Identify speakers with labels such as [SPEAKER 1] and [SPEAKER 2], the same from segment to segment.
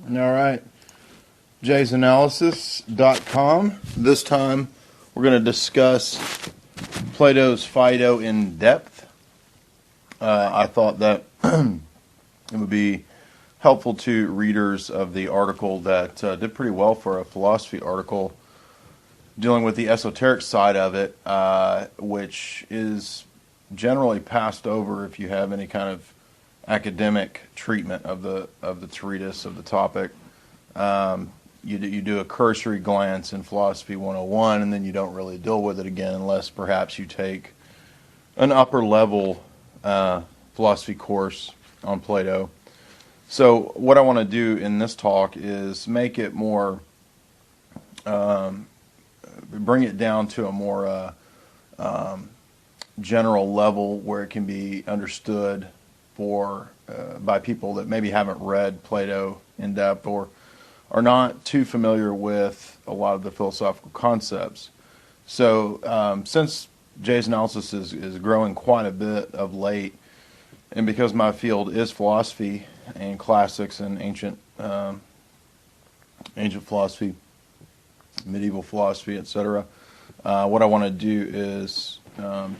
[SPEAKER 1] All right. jaysanalysis.com. This time we're going to discuss Plato's Phaedo in depth. I thought that it would be helpful to readers of the article that did pretty well for a philosophy article dealing with the esoteric side of it, which is generally passed over if you have any kind of academic treatment of the treatise of the topic. You do a cursory glance in Philosophy 101, and then you don't really deal with it again unless perhaps you take an upper level philosophy course on Plato. So what I want to do in this talk is make it more, bring it down to a more general level where it can be understood by people that maybe haven't read Plato in depth or are not too familiar with a lot of the philosophical concepts. So since Jay's analysis is growing quite a bit of late, and because my field is philosophy and classics and ancient philosophy, medieval philosophy, etc., what I want to do is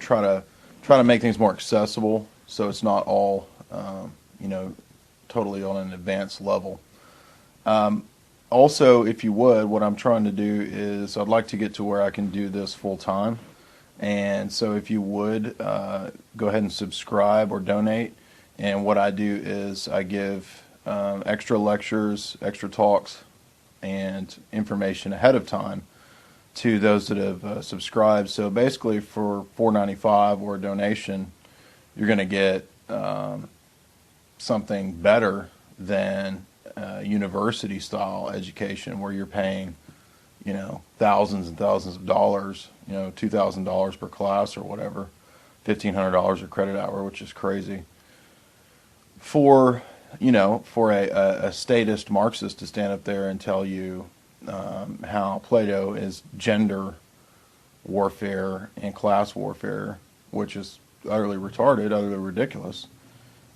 [SPEAKER 1] try to make things more accessible, so it's not all totally on an advanced level. Also, if you would, what I'm trying to do is I'd like to get to where I can do this full time. And so if you would, go ahead and subscribe or donate. And what I do is I give extra lectures, extra talks, and information ahead of time to those that have subscribed. So basically for $4.95 or a donation, you're going to get something better than university-style education where you're paying, thousands and thousands of dollars, $2,000 per class or whatever, $1,500 a credit hour, which is crazy. For a statist Marxist to stand up there and tell you how Plato is gender warfare and class warfare, which is utterly retarded, utterly ridiculous.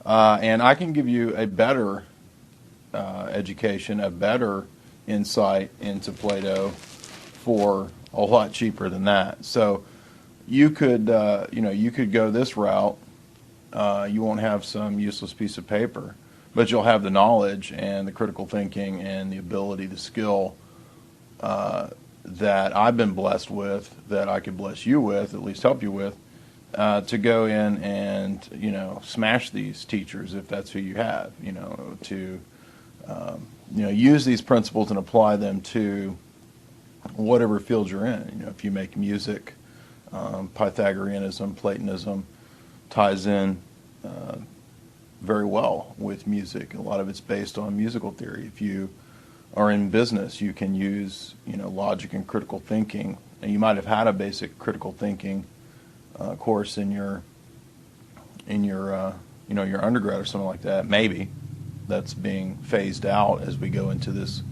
[SPEAKER 1] And I can give you a better education, a better insight into Plato for a lot cheaper than that. So you could go this route. You won't have some useless piece of paper, but you'll have the knowledge and the critical thinking and the ability, the skill that I've been blessed with, that I could bless you with, at least help you with, to go in and smash these teachers if that's who you have. To use these principles and apply them to whatever field you're in. If you make music, Pythagoreanism, Platonism ties in very well with music. A lot of it's based on musical theory. If you are in business, you can use logic and critical thinking. And you might have had a basic critical thinking course in your your undergrad or something like that. Maybe that's being phased out as we go into this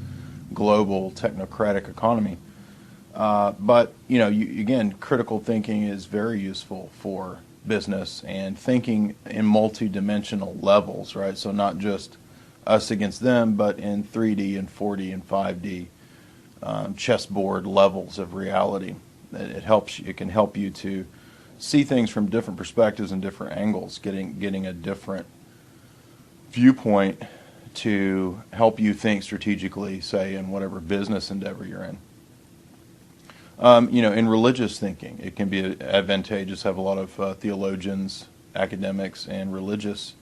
[SPEAKER 1] global technocratic economy. But again, critical thinking is very useful for business and thinking in multi-dimensional levels, right? So not just us against them, but in 3D and 4D and 5D chessboard levels of reality. It helps. It can help you to see things from different perspectives and different angles, getting a different viewpoint to help you think strategically, say, in whatever business endeavor you're in. In religious thinking, it can be advantageous to have a lot of theologians, academics, and religious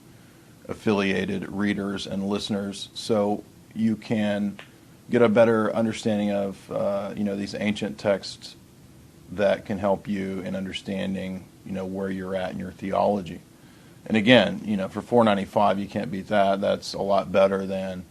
[SPEAKER 1] affiliated readers and listeners, so you can get a better understanding of these ancient texts that can help you in understanding where you're at in your theology. And again, for $4.95 you can't beat that. That's a lot better than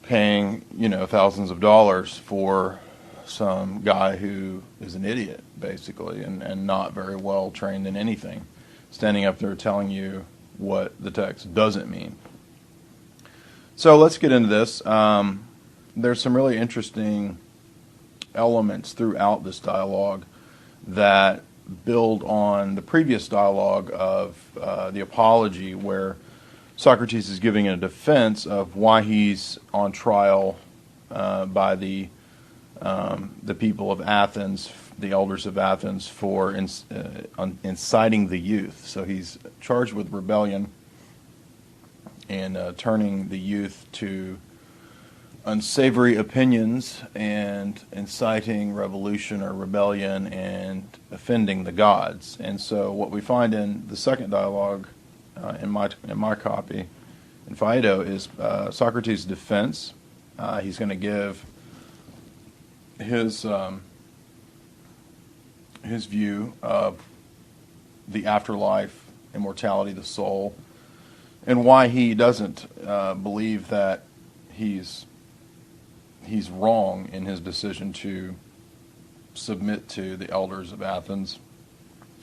[SPEAKER 1] paying thousands of dollars for some guy who is an idiot, basically, and not very well trained in anything, standing up there telling you what the text doesn't mean. So let's get into this. There's some really interesting elements throughout this dialogue that build on the previous dialogue of the Apology, where Socrates is giving a defense of why he's on trial by the people of Athens, the elders of Athens, for inciting the youth. So he's charged with rebellion and turning the youth to unsavory opinions and inciting revolution or rebellion and offending the gods. And so what we find in the second dialogue in my copy in Phaedo is Socrates' defense. He's going to give his view of the afterlife, immortality of the soul, and why he doesn't believe that he's wrong in his decision to submit to the elders of Athens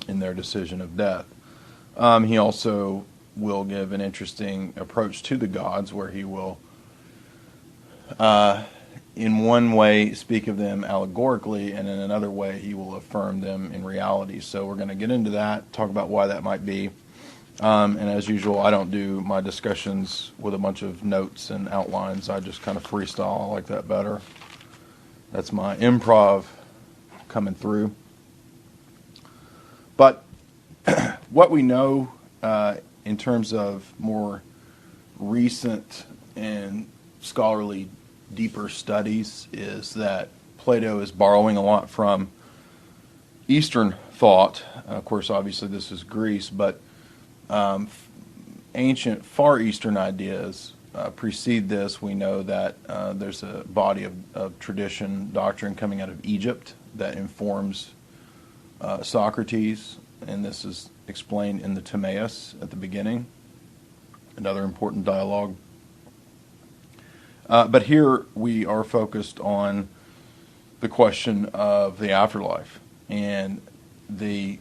[SPEAKER 1] in their decision of death. He also will give an interesting approach to the gods, where he will, in one way, speak of them allegorically, and in another way, he will affirm them in reality. So we're going to get into that, talk about why that might be. And as usual, I don't do my discussions with a bunch of notes and outlines. I just kind of freestyle. I like that better. That's my improv coming through. But what we know in terms of more recent and scholarly, deeper studies is that Plato is borrowing a lot from Eastern thought. Of course, obviously this is Greece, but ancient Far Eastern ideas precede this. We know that there's a body of tradition, doctrine coming out of Egypt that informs Socrates, and this is explained in the Timaeus at the beginning, another important dialogue. But here we are focused on the question of the afterlife, and the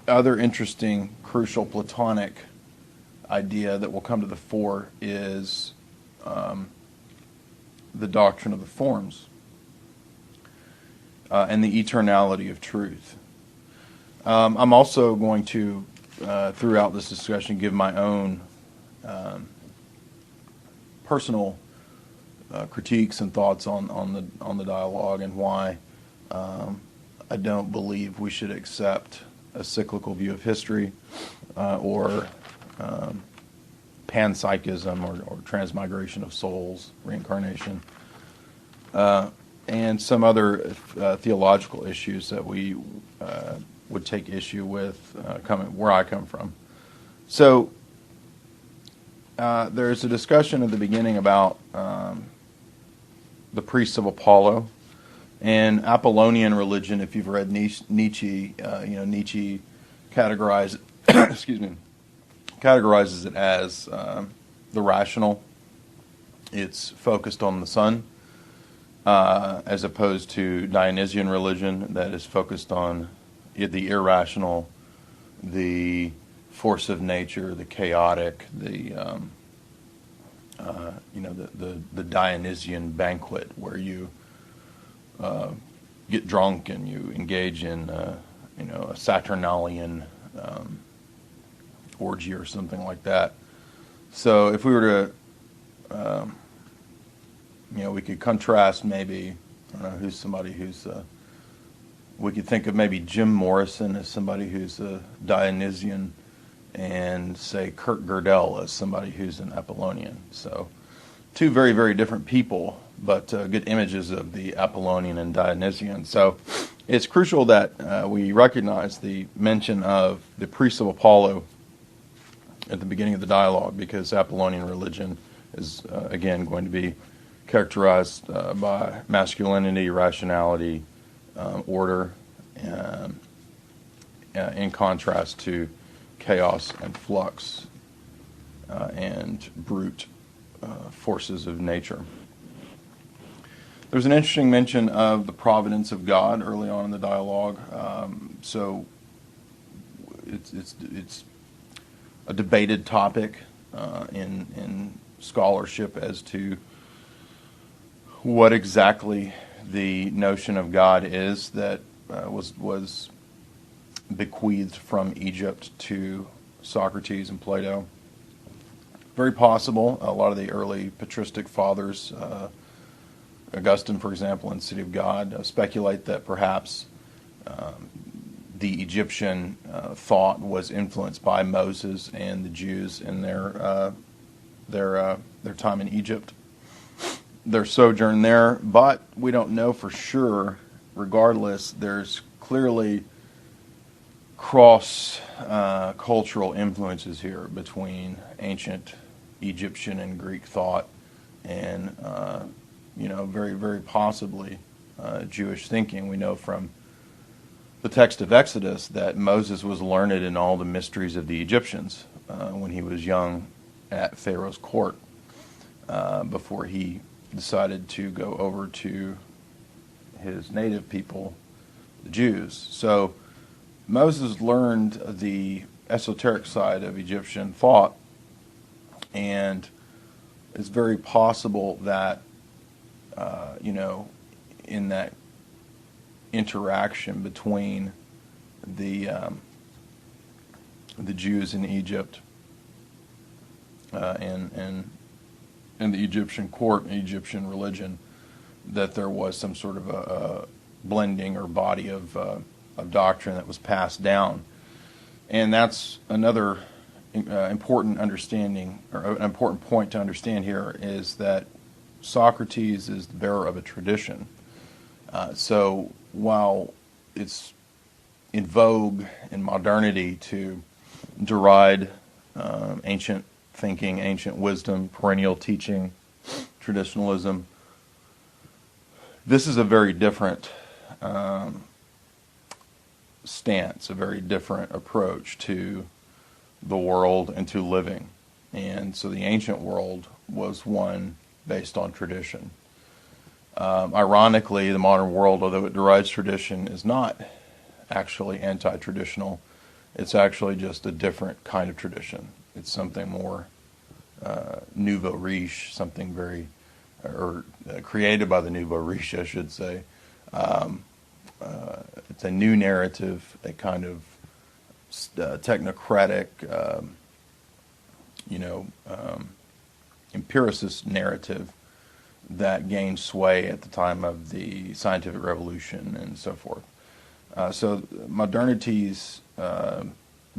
[SPEAKER 1] other interesting, crucial Platonic idea that will come to the fore is the doctrine of the forms and the eternality of truth. I'm also going to, throughout this discussion, give my own personal critiques and thoughts on the dialogue, and why I don't believe we should accept a cyclical view of history or panpsychism or transmigration of souls, reincarnation, and some other theological issues that we would take issue with where I come from. So there's a discussion at the beginning about the priests of Apollo and Apollonian religion. If you've read Nietzsche, Nietzsche categorizes it as the rational. It's focused on the sun, as opposed to Dionysian religion that is focused on the irrational, the force of nature, the chaotic, the Dionysian banquet, where you get drunk and you engage in a Saturnalian orgy or something like that. So if we were to, we could contrast maybe, I don't know, we could think of maybe Jim Morrison as somebody who's a Dionysian, and say Kurt Gödel as somebody who's an Apollonian. So two very, very different people, but good images of the Apollonian and Dionysian. So it's crucial that we recognize the mention of the priests of Apollo at the beginning of the dialogue, because Apollonian religion is, again, going to be characterized by masculinity, rationality, order, in contrast to chaos and flux and brute forces of nature. There's an interesting mention of the providence of God early on in the dialogue. So it's a debated topic in scholarship as to what exactly the notion of God is that was bequeathed from Egypt to Socrates and Plato. Very possible. A lot of the early patristic fathers, Augustine, for example, in City of God, speculate that perhaps the Egyptian thought was influenced by Moses and the Jews in their time in Egypt, their sojourn there. But we don't know for sure. Regardless, there's clearly cross cultural influences here between ancient Egyptian and Greek thought, and very, very possibly Jewish thinking. We know from the text of Exodus that Moses was learned in all the mysteries of the Egyptians when he was young at Pharaoh's court, before he decided to go over to his native people, the Jews. So Moses learned the esoteric side of Egyptian thought, and it's very possible that in that interaction between the Jews in Egypt and the Egyptian court and Egyptian religion, that there was some sort of a blending or body of doctrine that was passed down. And that's another important understanding, or an important point to understand here, is that Socrates is the bearer of a tradition. So while it's in vogue in modernity to deride ancient thinking, ancient wisdom, perennial teaching, traditionalism, this is a very different stance, a very different approach to the world and to living. And so the ancient world was one based on tradition. Ironically, the modern world, although it derides tradition, is not actually anti-traditional. It's actually just a different kind of tradition. It's something more nouveau riche, something very, created by the nouveau riche, I should say. It's a new narrative, a kind of technocratic, empiricist narrative that gained sway at the time of the scientific revolution and so forth. So modernity's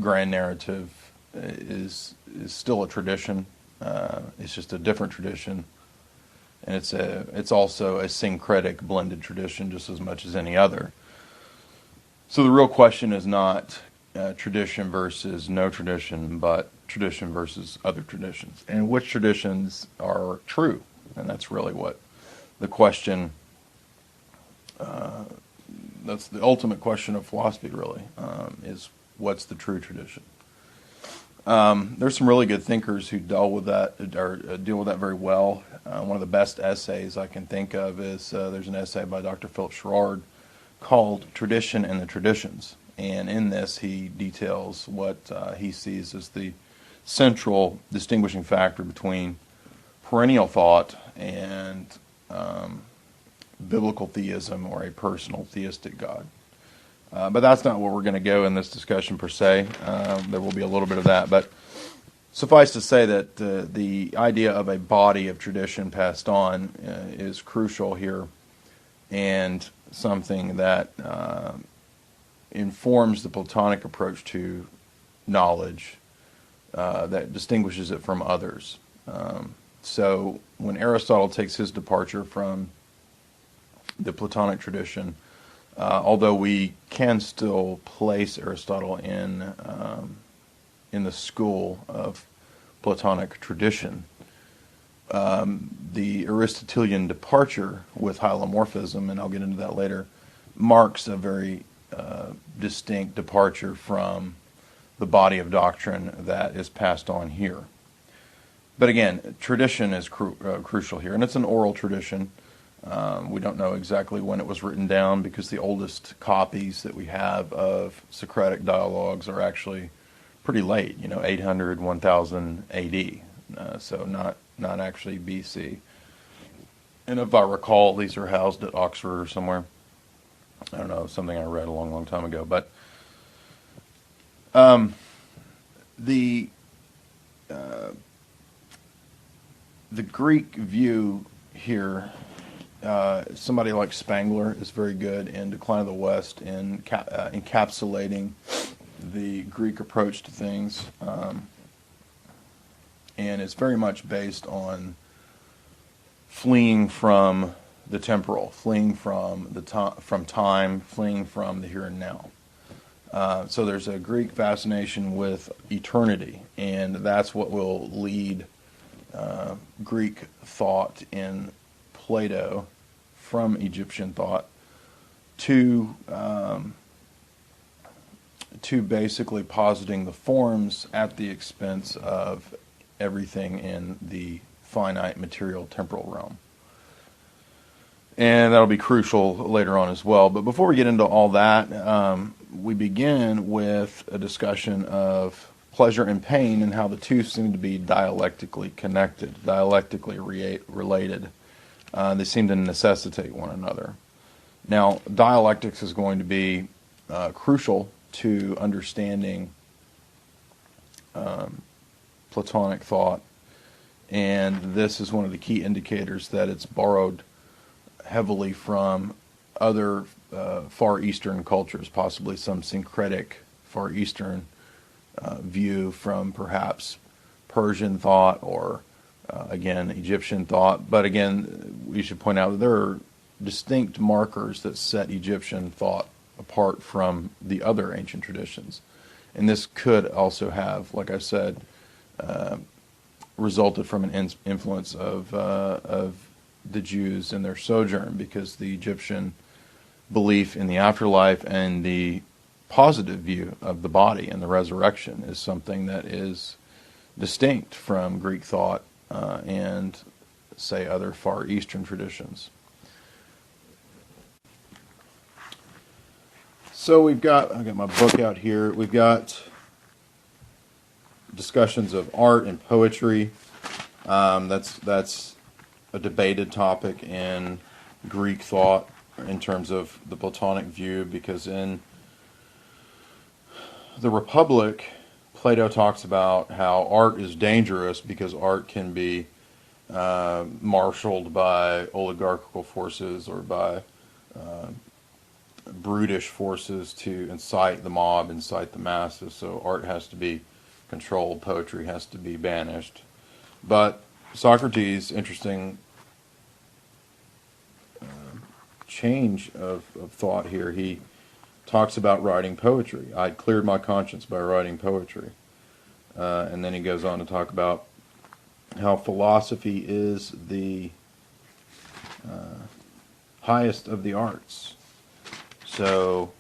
[SPEAKER 1] grand narrative is still a tradition. It's just a different tradition, and it's also a syncretic, blended tradition just as much as any other. So the real question is not tradition versus no tradition, but tradition versus other traditions, and which traditions are true. And that's really what the question, that's the ultimate question of philosophy, really, is what's the true tradition. There's some really good thinkers who deal with that very well. One of the best essays I can think of is there's an essay by Dr. Philip Sherrard called Tradition and the Traditions. And in this, he details what he sees as the central distinguishing factor between perennial thought and biblical theism, or a personal theistic God. But that's not where we're going to go in this discussion per se. There will be a little bit of that, but suffice to say that the idea of a body of tradition passed on is crucial here, and something that informs the Platonic approach to knowledge, that distinguishes it from others. So when Aristotle takes his departure from the Platonic tradition, although we can still place Aristotle in the school of Platonic tradition, the Aristotelian departure with hylomorphism, and I'll get into that later, marks a very distinct departure from the body of doctrine that is passed on here. But again, tradition is crucial here, and it's an oral tradition. We don't know exactly when it was written down, because the oldest copies that we have of Socratic dialogues are actually pretty late, 800, 1000 AD, so not actually BC. And if I recall, these are housed at Oxford or somewhere. I don't know, something I read a long, long time ago. But the the Greek view here, somebody like Spangler is very good in Decline of the West in encapsulating the Greek approach to things, and it's very much based on fleeing from the temporal, fleeing from from time, fleeing from the here and now. So there's a Greek fascination with eternity, and that's what will lead Greek thought in Plato from Egyptian thought to basically positing the forms at the expense of everything in the finite material temporal realm. And that'll be crucial later on as well. But before we get into all that, we begin with a discussion of pleasure and pain and how the two seem to be dialectically connected, dialectically related. They seem to necessitate one another. Now, dialectics is going to be crucial to understanding Platonic thought, and this is one of the key indicators that it's borrowed heavily from other Far Eastern cultures, possibly some syncretic Far Eastern view from perhaps Persian thought or, again, Egyptian thought. But again, we should point out that there are distinct markers that set Egyptian thought apart from the other ancient traditions. And this could also have, like I said, resulted from an influence of the Jews in their sojourn, because the Egyptian belief in the afterlife and the positive view of the body and the resurrection is something that is distinct from Greek thought and, say, other Far Eastern traditions. So I've got my book out here. We've got discussions of art and poetry. That's a debated topic in Greek thought in terms of the Platonic view, because in the Republic, Plato talks about how art is dangerous because art can be marshaled by oligarchical forces or by brutish forces to incite the mob, incite the masses. So art has to be controlled, poetry has to be banished. But Socrates, interesting change of thought here. He talks about writing poetry. I cleared my conscience by writing poetry. And then he goes on to talk about how philosophy is the highest of the arts. So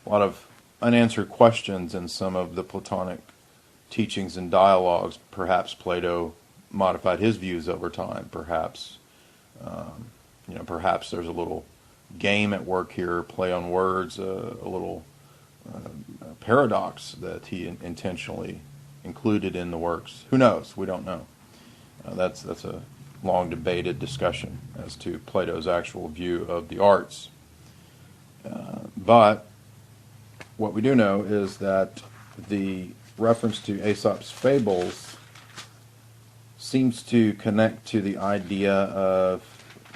[SPEAKER 1] a lot of unanswered questions in some of the Platonic teachings and dialogues. Perhaps Plato modified his views over time. Perhaps, perhaps there's a little game at work here, play on words, a little paradox that he intentionally included in the works. Who knows? We don't know. That's a long debated discussion as to Plato's actual view of the arts. But what we do know is that the reference to Aesop's fables seems to connect to the idea of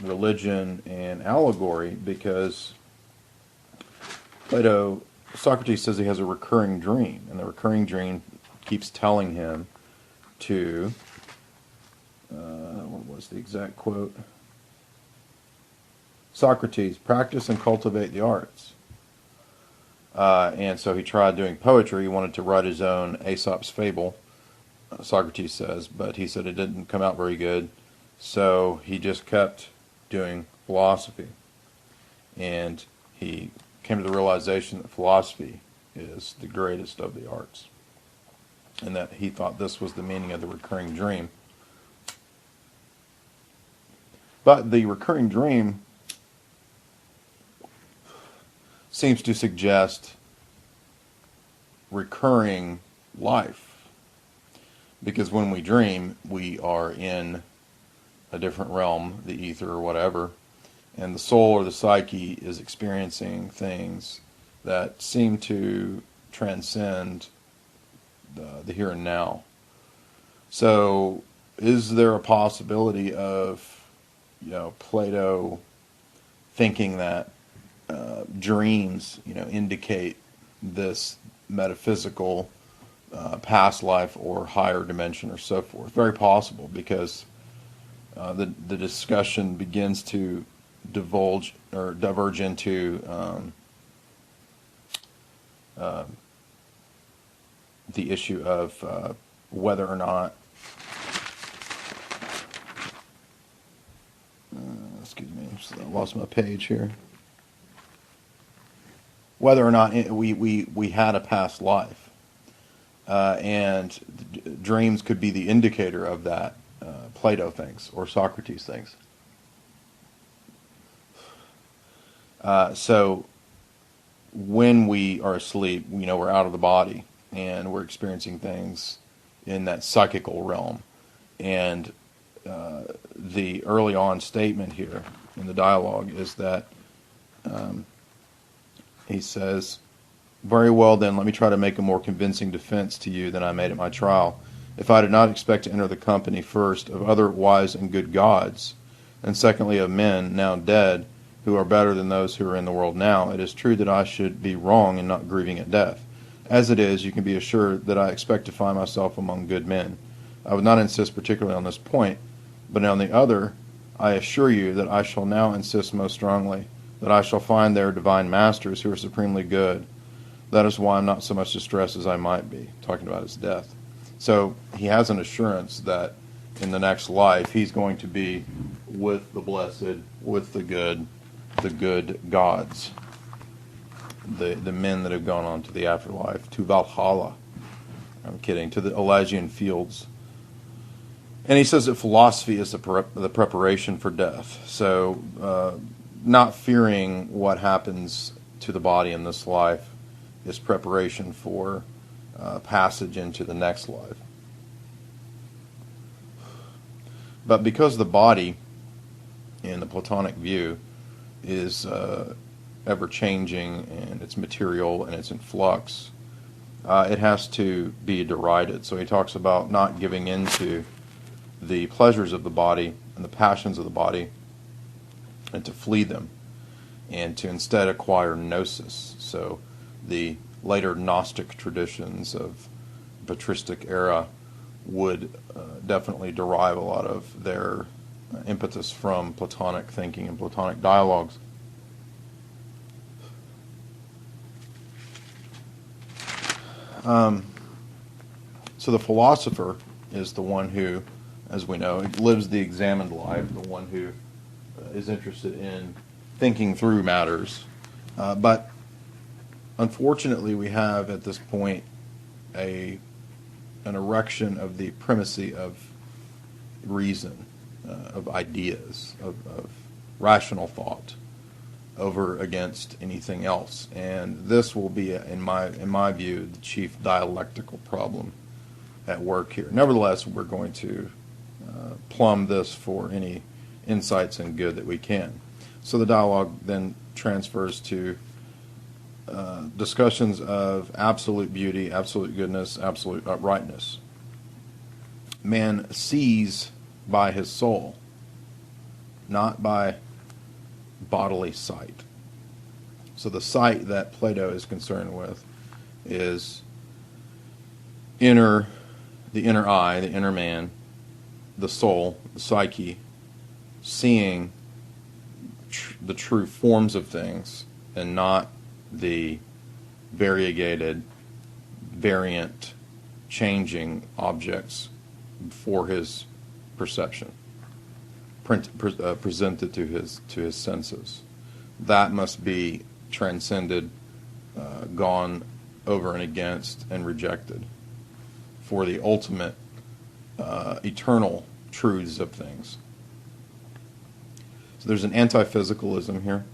[SPEAKER 1] religion and allegory, because Socrates says he has a recurring dream, and the recurring dream keeps telling him to, what was the exact quote? Socrates, practice and cultivate the arts. And so he tried doing poetry. He wanted to write his own Aesop's fable, Socrates says, but he said it didn't come out very good. So he just kept doing philosophy. And he came to the realization that philosophy is the greatest of the arts. And that he thought this was the meaning of the recurring dream. But the recurring dream seems to suggest recurring life. Because when we dream, we are in a different realm, the ether or whatever, and the soul or the psyche is experiencing things that seem to transcend the here and now. So is there a possibility of, Plato thinking that dreams, indicate this metaphysical past life or higher dimension or so forth? Very possible, because the discussion begins to divulge or diverge into the issue of whether or not, excuse me, I lost my page here. Whether or not we had a past life, and dreams could be the indicator of that. Plato thinks, or Socrates thinks. So when we are asleep, we're out of the body and we're experiencing things in that psychical realm. And the early on statement here in the dialogue is that he says, "Very well then, let me try to make a more convincing defense to you than I made at my trial. If I did not expect to enter the company, first, of other wise and good gods, and secondly of men now dead, who are better than those who are in the world now, it is true that I should be wrong in not grieving at death. As it is, you can be assured that I expect to find myself among good men. I would not insist particularly on this point, but on the other, I assure you that I shall now insist most strongly, that I shall find there divine masters who are supremely good. That is why I'm not so much distressed as I might be," talking about his death. So he has an assurance that in the next life he's going to be with the blessed, with the good gods, the men that have gone on to the afterlife, to Valhalla. I'm kidding, to the Elysian fields. And he says that philosophy is the preparation for death. So not fearing what happens to the body in this life is preparation for passage into the next life. But because the body, in the Platonic view, is ever-changing, and it's material, and it's in flux, it has to be derided. So he talks about not giving in to the pleasures of the body and the passions of the body, and to flee them, and to instead acquire gnosis. So the later Gnostic traditions of patristic era would definitely derive a lot of their impetus from Platonic thinking and Platonic dialogues. So the philosopher is the one who, as we know, lives the examined life, the one who is interested in thinking through matters. But unfortunately, we have at this point an erection of the primacy of reason, of ideas, of rational thought, over against anything else. And this will be, in my view, the chief dialectical problem at work here. Nevertheless, we're going to plumb this for any insights and good that we can. So the dialogue then transfers to discussions of absolute beauty, absolute goodness, absolute uprightness. Man sees by his soul, not by bodily sight. So the sight that Plato is concerned with is the inner eye, the inner man, the soul, the psyche, seeing the true forms of things and not the variegated, variant, changing objects for his perception, presented to his senses. That must be transcended, gone over and against, and rejected for the ultimate eternal truths of things. So there's an anti-physicalism here.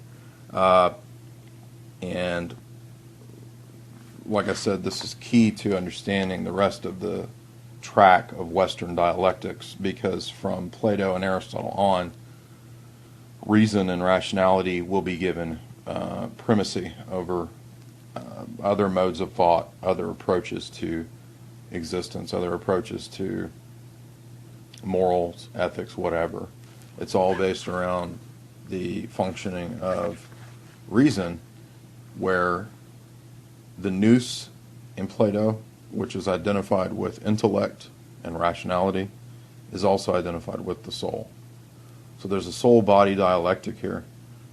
[SPEAKER 1] And like I said, this is key to understanding the rest of the track of Western dialectics, because from Plato and Aristotle on, reason and rationality will be given primacy over other modes of thought, other approaches to existence, other approaches to morals, ethics, whatever. It's all based around the functioning of reason, where the nous in Plato, which is identified with intellect and rationality, is also identified with the soul. So there's a soul-body dialectic here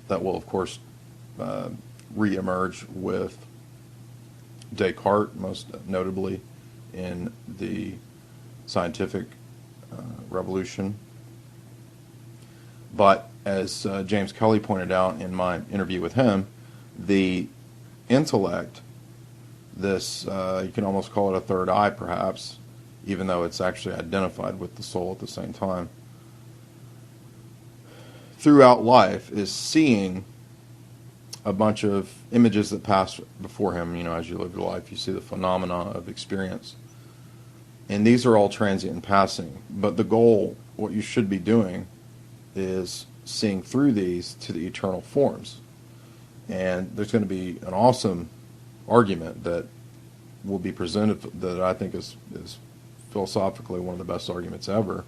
[SPEAKER 1] that will, of course, re-emerge with Descartes, most notably in the scientific revolution. But as James Kelly pointed out in my interview with him, the intellect, this, you can almost call it a third eye perhaps, even though it's actually identified with the soul at the same time, throughout life is seeing a bunch of images that pass before him. As you live your life, you see the phenomena of experience. And these are all transient and passing. But the goal, what you should be doing, is seeing through these to the eternal forms. And there's going to be an awesome argument that will be presented that I think is philosophically one of the best arguments ever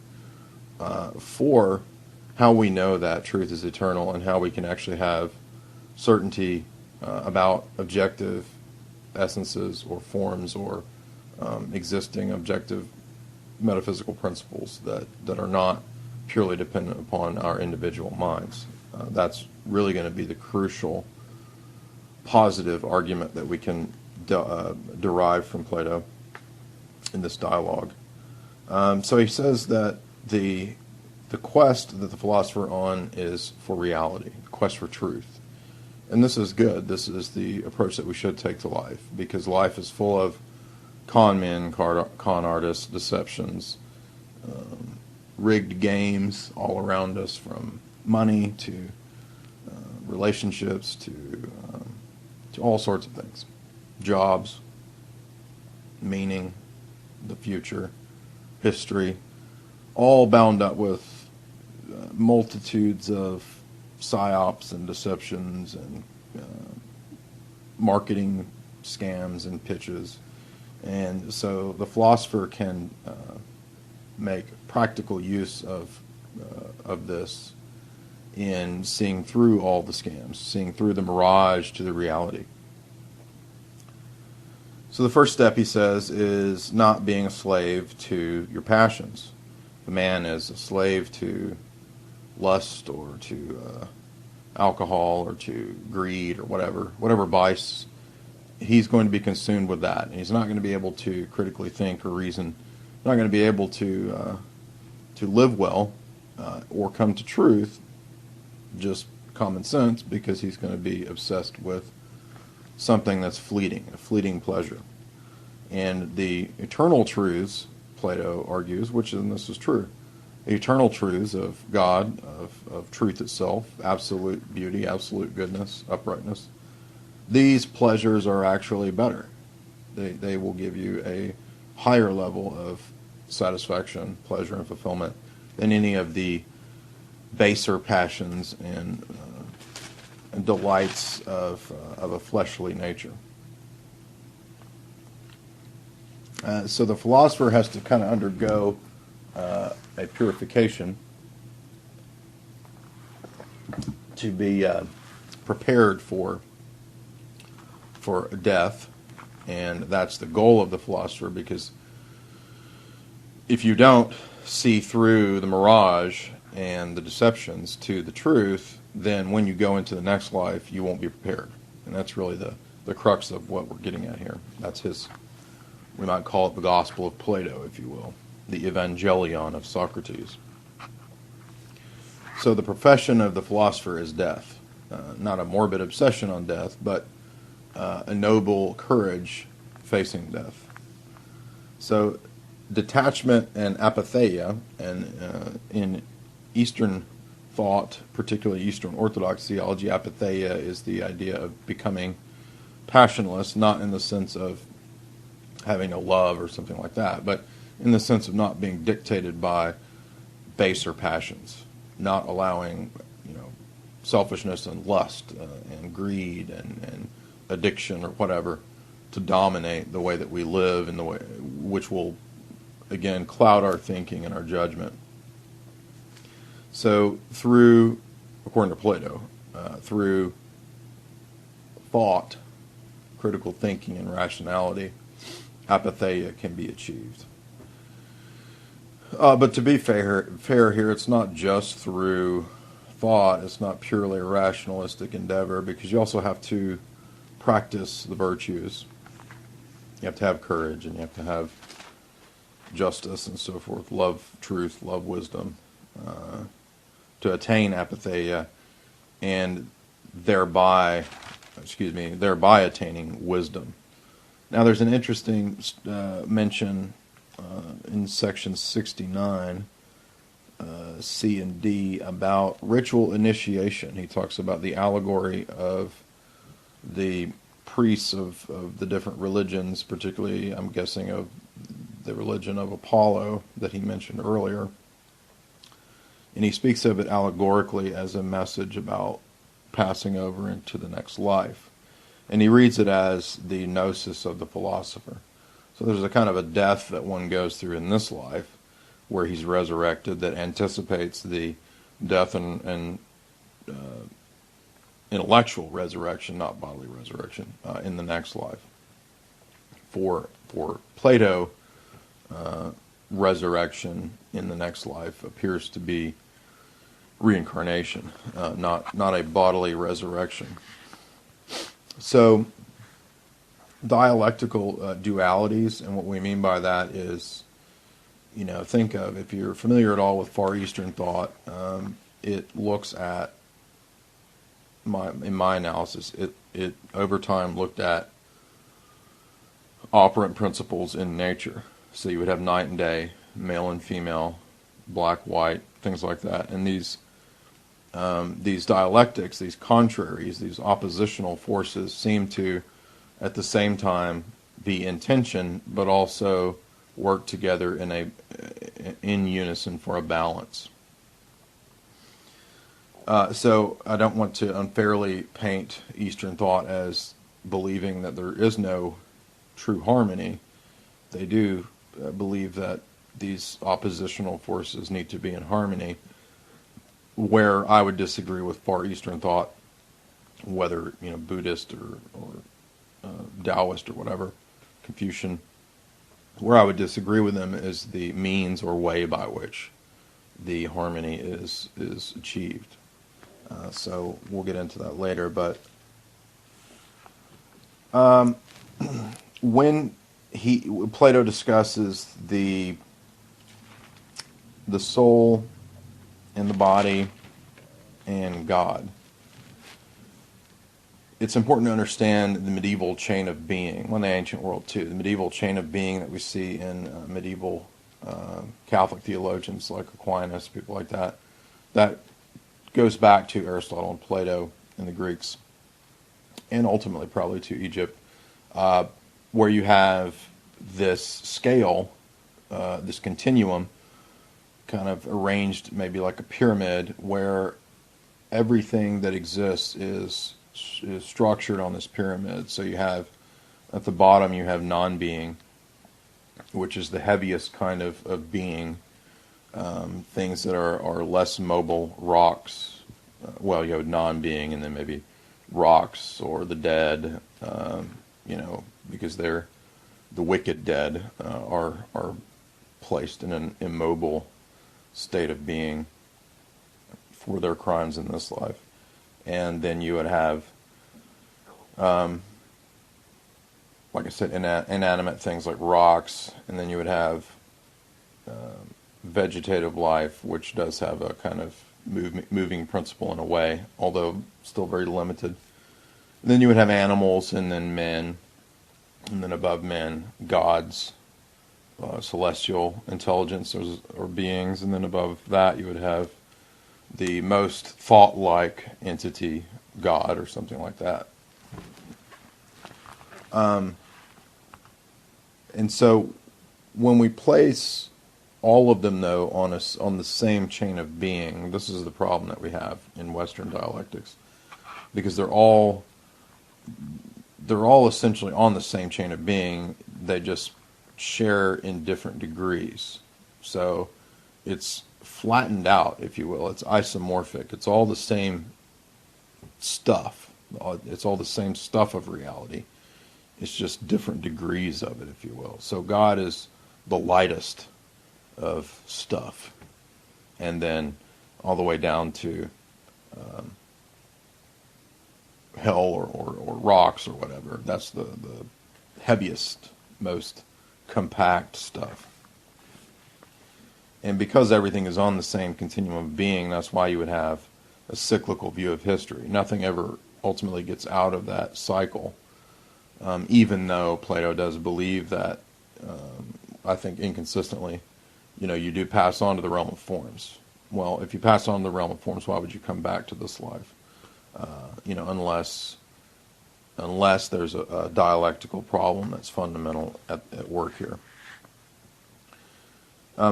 [SPEAKER 1] for how we know that truth is eternal and how we can actually have certainty about objective essences or forms or existing objective metaphysical principles that are not purely dependent upon our individual minds. That's really going to be the crucial positive argument that we can derive from Plato in this dialogue. So he says that the quest that the philosopher on is for reality, the quest for truth. And this is good. This is the approach that we should take to life, because life is full of con men, con artists, deceptions, rigged games all around us, from money to relationships to all sorts of things. Jobs, meaning, the future, history, all bound up with multitudes of psyops and deceptions and marketing scams and pitches. And so the philosopher can make practical use of this in seeing through all the scams, seeing through the mirage to the reality. So the first step, he says, is not being a slave to your passions. The man is a slave to lust or to alcohol or to greed or whatever vice. He's going to be consumed with that, and he's not going to be able to critically think or reason. He's not going to be able to live well or come to truth, just common sense, because he's going to be obsessed with something that's fleeting, a fleeting pleasure. And the eternal truths, Plato argues, and this is true, the eternal truths of God, of truth itself, absolute beauty, absolute goodness, uprightness, these pleasures are actually better. They will give you a higher level of satisfaction, pleasure, and fulfillment than any of the baser passions and delights of a fleshly nature. So the philosopher has to kind of undergo a purification to be prepared for death, and that's the goal of the philosopher, because if you don't see through the mirage and the deceptions to the truth, then when you go into the next life, you won't be prepared. And that's really the crux of what we're getting at here. That's his, we might call it the gospel of Plato, if you will, the evangelion of Socrates. So the profession of the philosopher is death. Not a morbid obsession on death, but a noble courage facing death. So detachment and apatheia, and in Eastern thought, particularly Eastern Orthodox theology, apatheia is the idea of becoming passionless, not in the sense of having a love or something like that, but in the sense of not being dictated by baser passions, not allowing, selfishness and lust and greed and addiction or whatever to dominate the way that we live, in the way which will again cloud our thinking and our judgment So through, according to Plato, through thought, critical thinking, and rationality, apatheia can be achieved. But to be fair here, it's not just through thought. It's not purely a rationalistic endeavor, because you also have to practice the virtues. You have to have courage, and you have to have justice and so forth, love truth, love wisdom, to attain apatheia, and thereby attaining wisdom. Now there's an interesting mention in section 69, C and D, about ritual initiation. He talks about the allegory of the priests of the different religions, particularly, I'm guessing, of the religion of Apollo that he mentioned earlier. And he speaks of it allegorically as a message about passing over into the next life. And he reads it as the gnosis of the philosopher. So there's a kind of a death that one goes through in this life, where he's resurrected, that anticipates the death and intellectual resurrection, not bodily resurrection, in the next life. For Plato, resurrection in the next life appears to be reincarnation, not a bodily resurrection. So dialectical dualities, and what we mean by that is, think of, if you're familiar at all with Far Eastern thought, it looks at, in my analysis, it over time looked at operant principles in nature. So you would have night and day, male and female, black, white, things like that. And these dialectics, these contraries, these oppositional forces seem to, at the same time, be in tension, but also work together in unison for a balance. So I don't want to unfairly paint Eastern thought as believing that there is no true harmony. They do believe that these oppositional forces need to be in harmony. Where I would disagree with Far Eastern thought, whether Buddhist or Taoist or whatever, Confucian, where I would disagree with them is the means or way by which the harmony is achieved. So we'll get into that later. But when Plato discusses the soul and the body and God, it's important to understand the medieval chain of being, well, in the ancient world too, the medieval chain of being that we see in medieval Catholic theologians like Aquinas, people like that. That goes back to Aristotle and Plato and the Greeks, and ultimately probably to Egypt, where you have this scale, this continuum, kind of arranged maybe like a pyramid, where everything that exists is structured on this pyramid. So you have, at the bottom, you have non-being, which is the heaviest kind of being. Things that are less mobile, rocks. Well, you have non-being, and then maybe rocks or the dead, because they're the wicked dead, are placed in an immobile state of being for their crimes in this life. And then you would have, like I said, inanimate things like rocks, and then you would have vegetative life, which does have a kind of moving principle in a way, although still very limited. And then you would have animals, and then men, and then above men, gods, celestial intelligence or beings, and then above that you would have the most thought-like entity, God, or something like that. And so when we place all of them, though, on the same chain of being, this is the problem that we have in Western dialectics, because they're all essentially on the same chain of being. They just share in different degrees. So it's flattened out, if you will. It's isomorphic. It's all the same stuff. It's all the same stuff of reality. It's just different degrees of it, if you will. So God is the lightest of stuff, and then all the way down to hell or rocks or whatever. That's the heaviest, most compact stuff. And because everything is on the same continuum of being, that's why you would have a cyclical view of history. Nothing ever ultimately gets out of that cycle, even though Plato does believe that, I think inconsistently, you do pass on to the realm of forms. Well, if you pass on to the realm of forms, why would you come back to this life? Unless there's a dialectical problem that's fundamental at work here.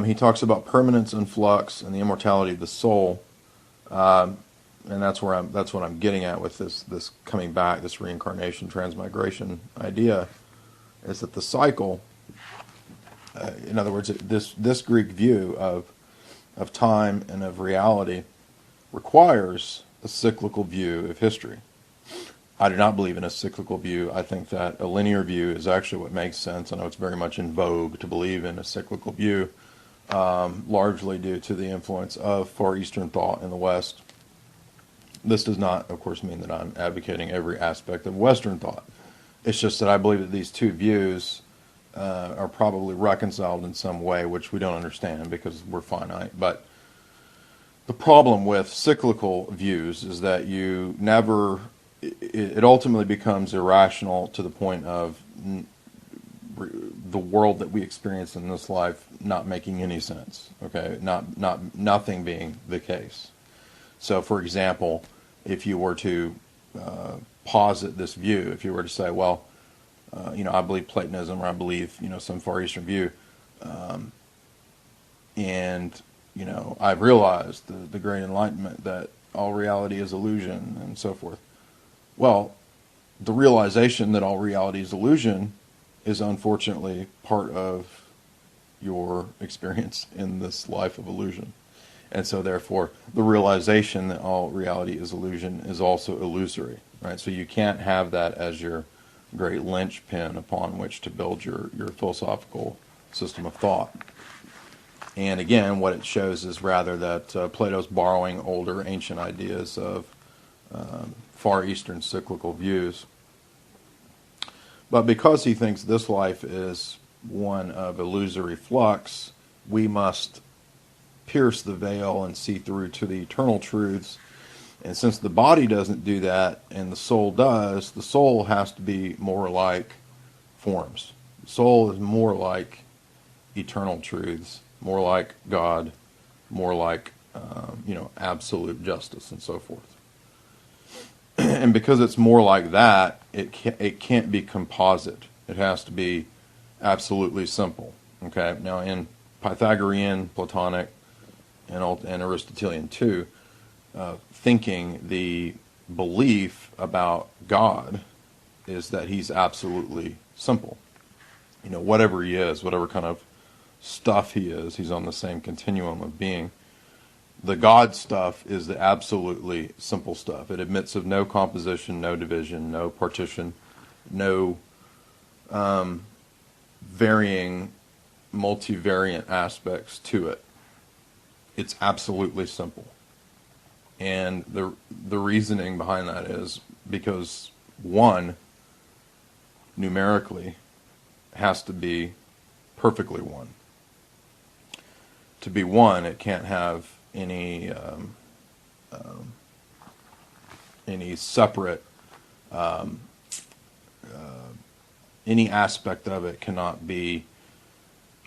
[SPEAKER 1] He talks about permanence and flux and the immortality of the soul, and that's what I'm getting at with this coming back, this reincarnation, transmigration idea, is that the cycle. In other words, this Greek view of time and of reality requires a cyclical view of history. I do not believe in a cyclical view. I think that a linear view is actually what makes sense. I know it's very much in vogue to believe in a cyclical view, largely due to the influence of Far Eastern thought in the West. This does not, of course, mean that I'm advocating every aspect of Western thought. It's just that I believe that these two views are probably reconciled in some way, which we don't understand because we're finite. But the problem with cyclical views is that you never, it ultimately becomes irrational to the point of the world that we experience in this life not making any sense. Okay, nothing being the case. So, for example, if you were to posit this view, if you were to say, well, I believe Platonism, or I believe, some Far Eastern view, and, I've realized the great enlightenment that all reality is illusion and so forth. Well, the realization that all reality is illusion is unfortunately part of your experience in this life of illusion. And so therefore, the realization that all reality is illusion is also illusory, right? So you can't have that as your great linchpin upon which to build your philosophical system of thought. And again, what it shows is rather that Plato's borrowing older ancient ideas of Far Eastern cyclical views. But because he thinks this life is one of illusory flux, we must pierce the veil and see through to the eternal truths. And since the body doesn't do that and the soul does, the soul has to be more like forms. The soul is more like eternal truths, more like God, more like absolute justice and so forth. And because it's more like that, it can't be composite. It has to be absolutely simple. Okay. Now in Pythagorean, Platonic, and Aristotelian too, thinking, the belief about God is that he's absolutely simple. Whatever he is, whatever kind of stuff he is, he's on the same continuum of being. The God stuff is the absolutely simple stuff. It admits of no composition, no division, no partition, no varying, multivariant aspects to it. It's absolutely simple. And the reasoning behind that is because one, numerically, has to be perfectly one. To be one, it can't have any separate, any aspect of it cannot be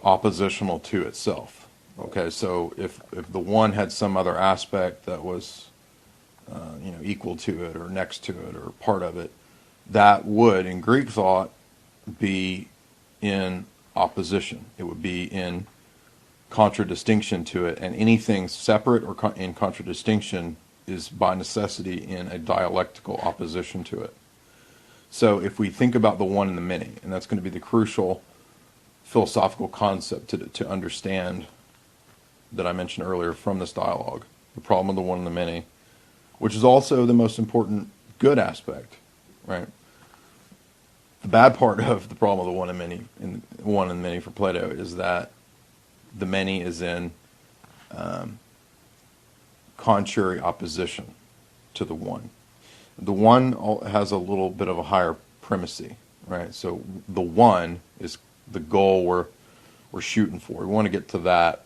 [SPEAKER 1] oppositional to itself. Okay, so if the one had some other aspect that was, equal to it or next to it or part of it, that would, in Greek thought, be in opposition. It would be in contradistinction to it, and anything separate or in contradistinction is by necessity in a dialectical opposition to it. So if we think about the one and the many, and that's going to be the crucial philosophical concept to understand that I mentioned earlier from this dialogue, the problem of the one and the many, which is also the most important good aspect, right? The bad part of the problem of the one and many, for Plato, is that the many is in contrary opposition to the one. The one has a little bit of a higher primacy, right? So the one is the goal we're shooting for. We want to get to that.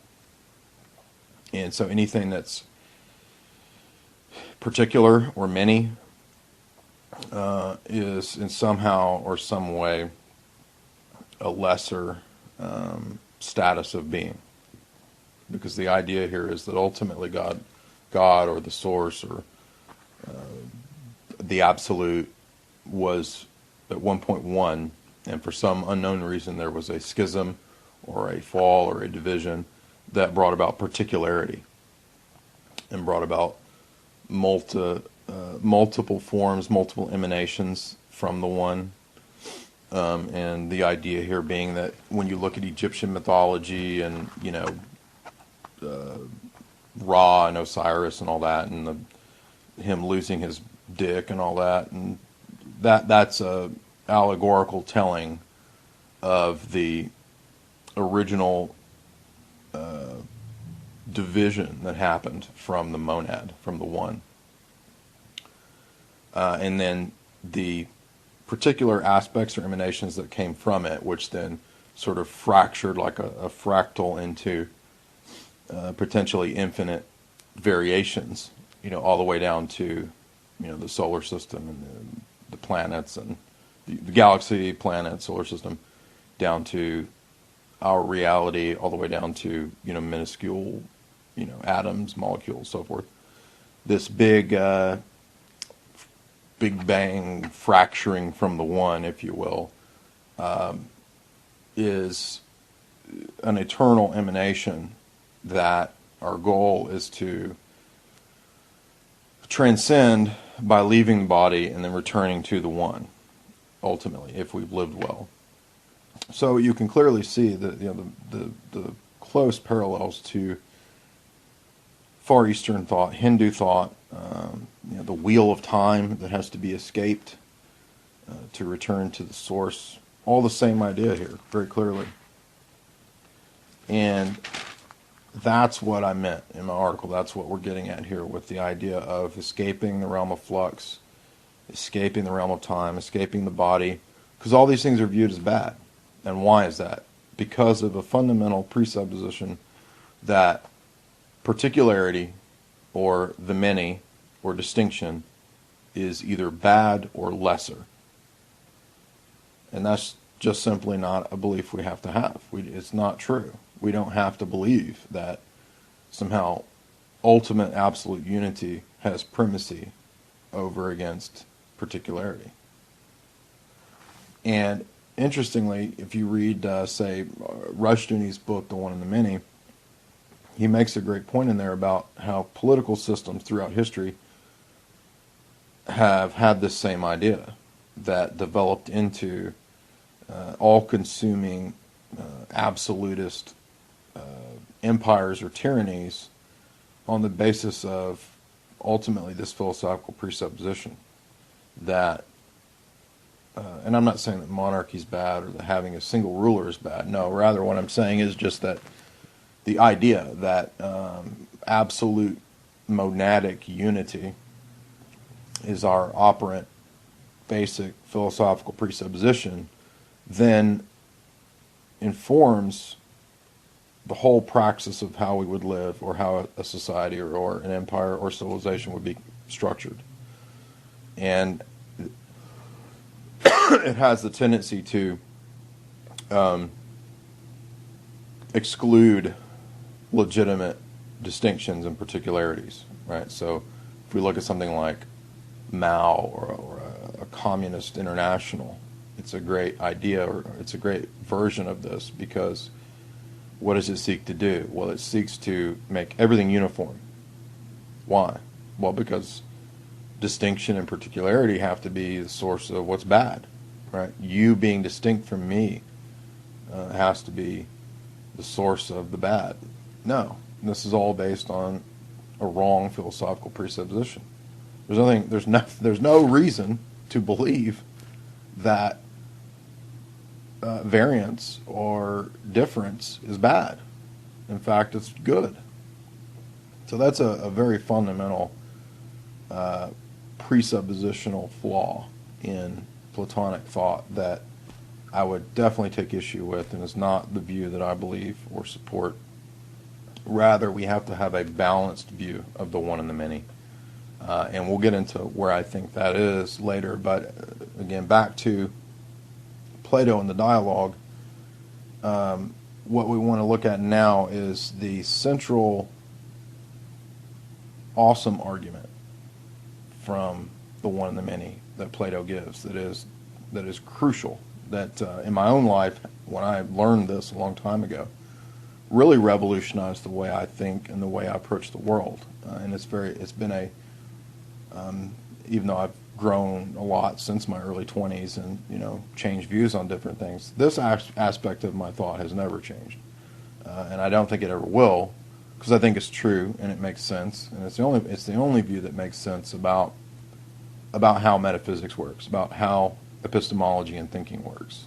[SPEAKER 1] And so anything that's particular or many is in somehow or some way a lesser status of being. Because the idea here is that ultimately God or the source or the absolute was at one point one, and for some unknown reason there was a schism or a fall or a division that brought about particularity and brought about multiple forms, multiple emanations from the one. And the idea here being that when you look at Egyptian mythology and, Ra and Osiris and all that, and him losing his dick and all that, and that's a allegorical telling of the original division that happened from the monad, from the one. And then the particular aspects or emanations that came from it, which then sort of fractured like a fractal into potentially infinite variations, all the way down to, the solar system and the planets and the galaxy, planet, solar system, down to our reality, all the way down to, minuscule, atoms, molecules, so forth. This big bang fracturing from the one, if you will, is an eternal emanation that our goal is to transcend by leaving the body and then returning to the one, ultimately, if we've lived well. So you can clearly see that the close parallels to Far Eastern thought, Hindu thought, the wheel of time that has to be escaped to return to the source. All the same idea here, very clearly. And that's what I meant in my article. That's what we're getting at here with the idea of escaping the realm of flux, escaping the realm of time, escaping the body, because all these things are viewed as bad. And why is that? Because of a fundamental presupposition that particularity or the many or distinction is either bad or lesser. And that's just simply not a belief we have to have. It's not true. We don't have to believe that somehow ultimate absolute unity has primacy over against particularity. And interestingly, if you read, say, Rushduni's book, The One and the Many, he makes a great point in there about how political systems throughout history have had this same idea that developed into all-consuming absolutist empires or tyrannies on the basis of ultimately this philosophical presupposition that, and I'm not saying that monarchy is bad or that having a single ruler is bad. No, rather what I'm saying is just that the idea that absolute monadic unity is our operant basic philosophical presupposition then informs the whole praxis of how we would live or how a society or an empire or civilization would be structured. And it has the tendency to exclude legitimate distinctions and particularities, right? So if we look at something like Mao or a communist international, it's a great idea, or it's a great version of this, because what does it seek to do? Well, it seeks to make everything uniform. Why? Well, because distinction and particularity have to be the source of what's bad, right? You being distinct from me has to be the source of the bad. No, this is all based on a wrong philosophical presupposition. There's no reason to believe that variance or difference is bad. In fact, it's good. So that's a very fundamental presuppositional flaw in Platonic thought that I would definitely take issue with, and is not the view that I believe or support. Rather, we have to have a balanced view of the one and the many. And we'll get into where I think that is later. But again, back to Plato and the dialogue, what we want to look at now is the central awesome argument from the one and the many that Plato gives that is crucial, that in my own life, when I learned this a long time ago, really revolutionized the way I think and the way I approach the world. And it's been a even though I've grown a lot since my early 20s and changed views on different things, this aspect of my thought has never changed, and I don't think it ever will, because I think it's true and it makes sense, and it's the only view that makes sense about how metaphysics works, about how epistemology and thinking works,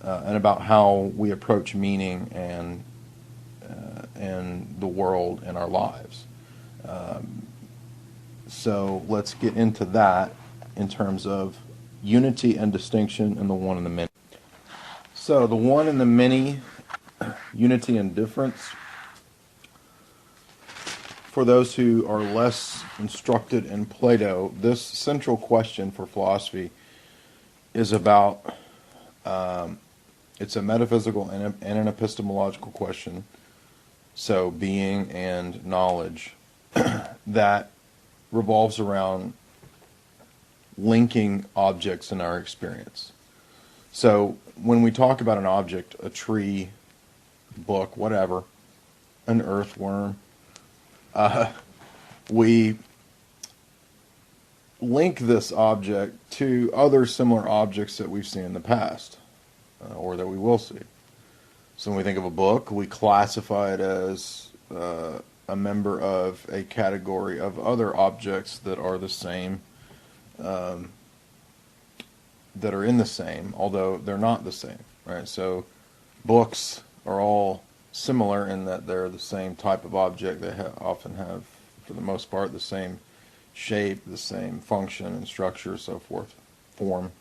[SPEAKER 1] and about how we approach meaning and the world and our lives. So let's get into that in terms of unity and distinction in the one and the many. So the one and the many, unity and difference. For those who are less instructed in Plato, this central question for philosophy is about, it's a metaphysical and an epistemological question, so being and knowledge, that revolves around linking objects in our experience. So when we talk about an object, a tree, book, whatever, an earthworm, we link this object to other similar objects that we've seen in the past, or that we will see. So when we think of a book, we classify it as a member of a category of other objects that are the same, that are in the same, although they're not the same, right? So books are all similar in that they're the same type of object. They often have, for the most part, the same shape, the same function and structure, so forth, form.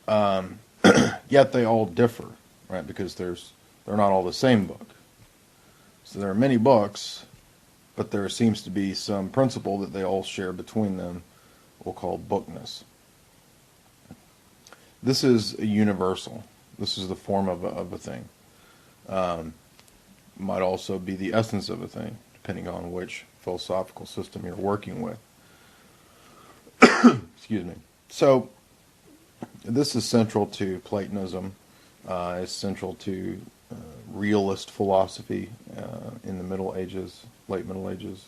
[SPEAKER 1] Yet they all differ, right? Because they're not all the same book. So there are many books, but there seems to be some principle that they all share between them, we'll call bookness. This is a universal. This is the form of a thing. Might also be the essence of a thing, depending on which philosophical system you're working with. Excuse me. So this is central to Platonism. It's central to realist philosophy in the Middle Ages, late Middle Ages,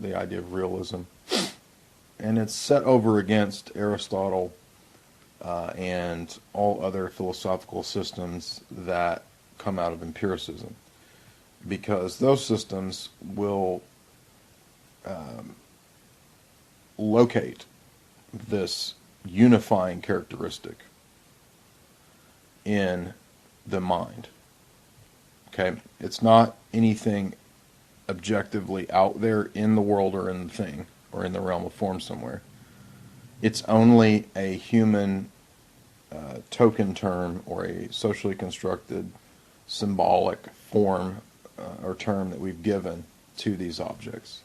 [SPEAKER 1] the idea of realism. And it's set over against Aristotle and all other philosophical systems that come out of empiricism, because those systems will locate this unifying characteristic in the mind. Okay? It's not anything objectively out there in the world or in the thing or in the realm of form somewhere. It's only a human token term or a socially constructed symbolic form or term that we've given to these objects.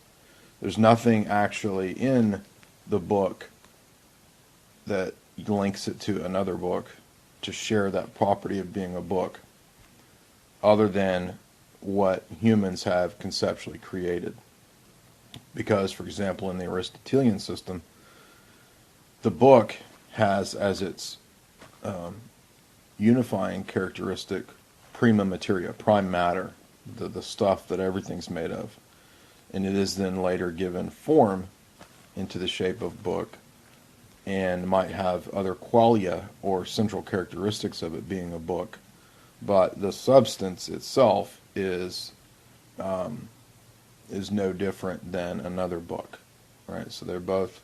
[SPEAKER 1] There's nothing actually in the book that links it to another book to share that property of being a book, other than what humans have conceptually created. Because, for example, in the Aristotelian system, the book has as its unifying characteristic prima materia, prime matter, the stuff that everything's made of. And it is then later given form into the shape of book, and might have other qualia or central characteristics of it being a book. But the substance itself is is no different than another book, right? So they're both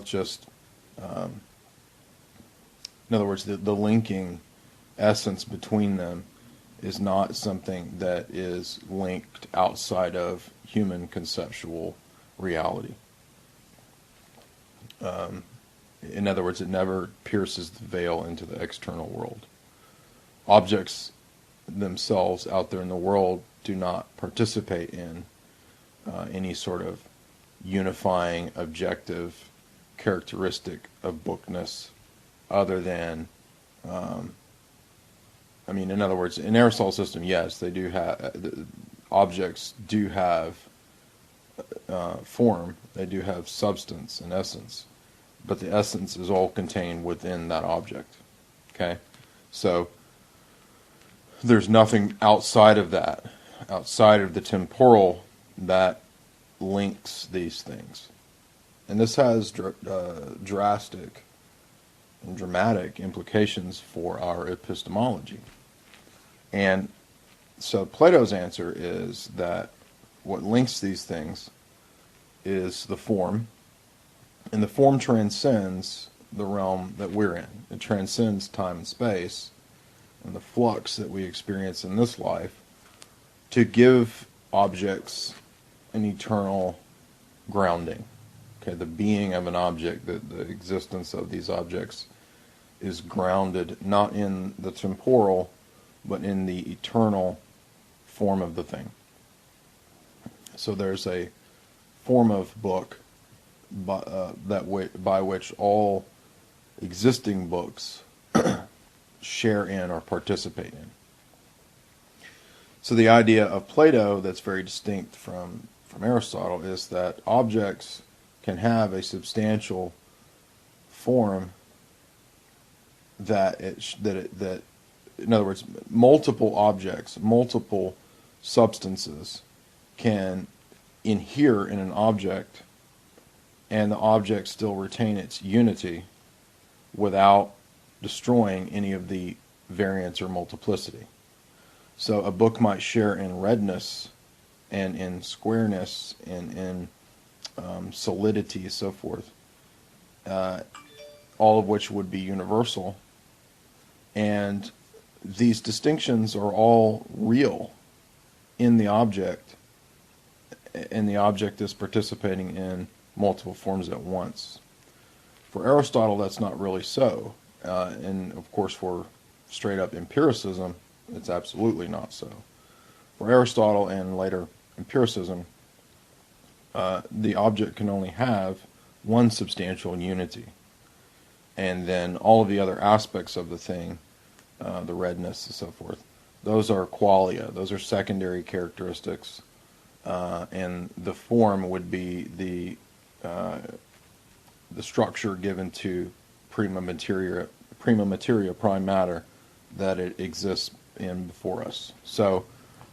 [SPEAKER 1] just, in other words, the linking essence between them is not something that is linked outside of human conceptual reality. In other words, it never pierces the veil into the external world. Objects themselves out there in the world do not participate in any sort of unifying objective characteristic of bookness other than, in other words, in Aristotle's system, yes, they do have, objects do have form, they do have substance and essence, but the essence is all contained within that object, okay? So there's nothing outside of that, outside of the temporal, that links these things. And this has drastic and dramatic implications for our epistemology. And so Plato's answer is that what links these things is the form, and the form transcends the realm that we're in. It transcends time and space and the flux that we experience in this life to give objects an eternal grounding. Okay, the being of an object, the existence of these objects is grounded not in the temporal, but in the eternal form of the thing. So there's a form of book by which all existing books share in or participate in. So the idea of Plato that's very distinct from Aristotle is that objects can have a substantial form that in other words, multiple objects, multiple substances can inhere in an object, and the object still retain its unity without destroying any of the variance or multiplicity. So a book might share in redness and in squareness and in solidity, so forth, all of which would be universal. And these distinctions are all real in the object, and the object is participating in multiple forms at once. For Aristotle, that's not really so. And of course, for straight up empiricism, it's absolutely not so. For Aristotle and later empiricism, the object can only have one substantial unity. And then all of the other aspects of the thing, the redness and so forth, those are qualia, those are secondary characteristics. And the form would be the structure given to prima materia, prime matter, that it exists in before us. So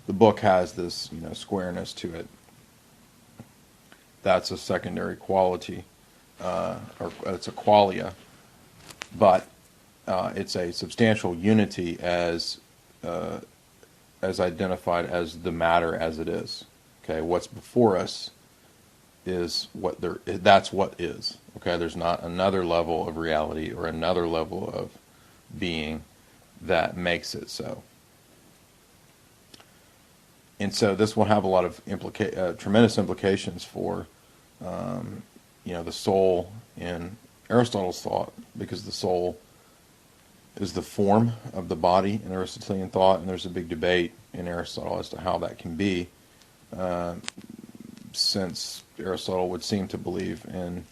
[SPEAKER 1] the book has this, squareness to it. That's a secondary quality, or it's a qualia, but it's a substantial unity as identified as the matter as it is. Okay, what's before us is that's what is. Okay, there's not another level of reality or another level of being that makes it so. And so this will have a lot of tremendous implications for, the soul in Aristotle's thought, because the soul is the form of the body in Aristotelian thought, and there's a big debate in Aristotle as to how that can be, since Aristotle would seem to believe in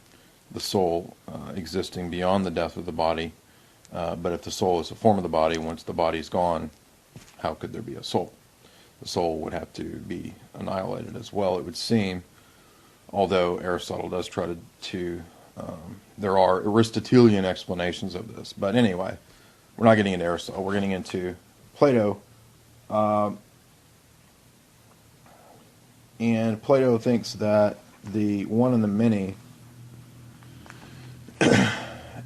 [SPEAKER 1] the soul existing beyond the death of the body. But if the soul is the form of the body, once the body's gone, how could there be a soul? The soul would have to be annihilated as well, it would seem, although Aristotle does try to there are Aristotelian explanations of this. But anyway, we're not getting into Aristotle, we're getting into Plato. And Plato thinks that the one and the many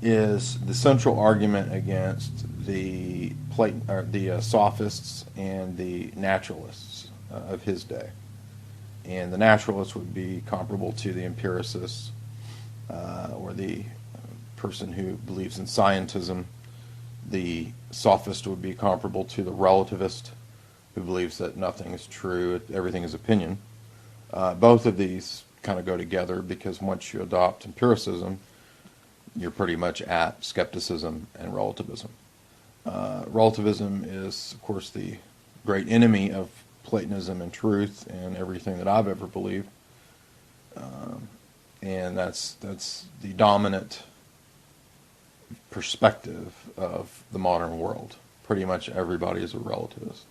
[SPEAKER 1] is the central argument against the sophists and the naturalists. of his day. And the naturalist would be comparable to the empiricist, or the person who believes in scientism. The sophist would be comparable to the relativist, who believes that nothing is true, everything is opinion. Both of these kind of go together, because once you adopt empiricism, you're pretty much at skepticism and relativism. Relativism is, of course, the great enemy of Platonism and truth and everything that I've ever believed. And that's the dominant perspective of the modern world. Pretty much everybody is a relativist.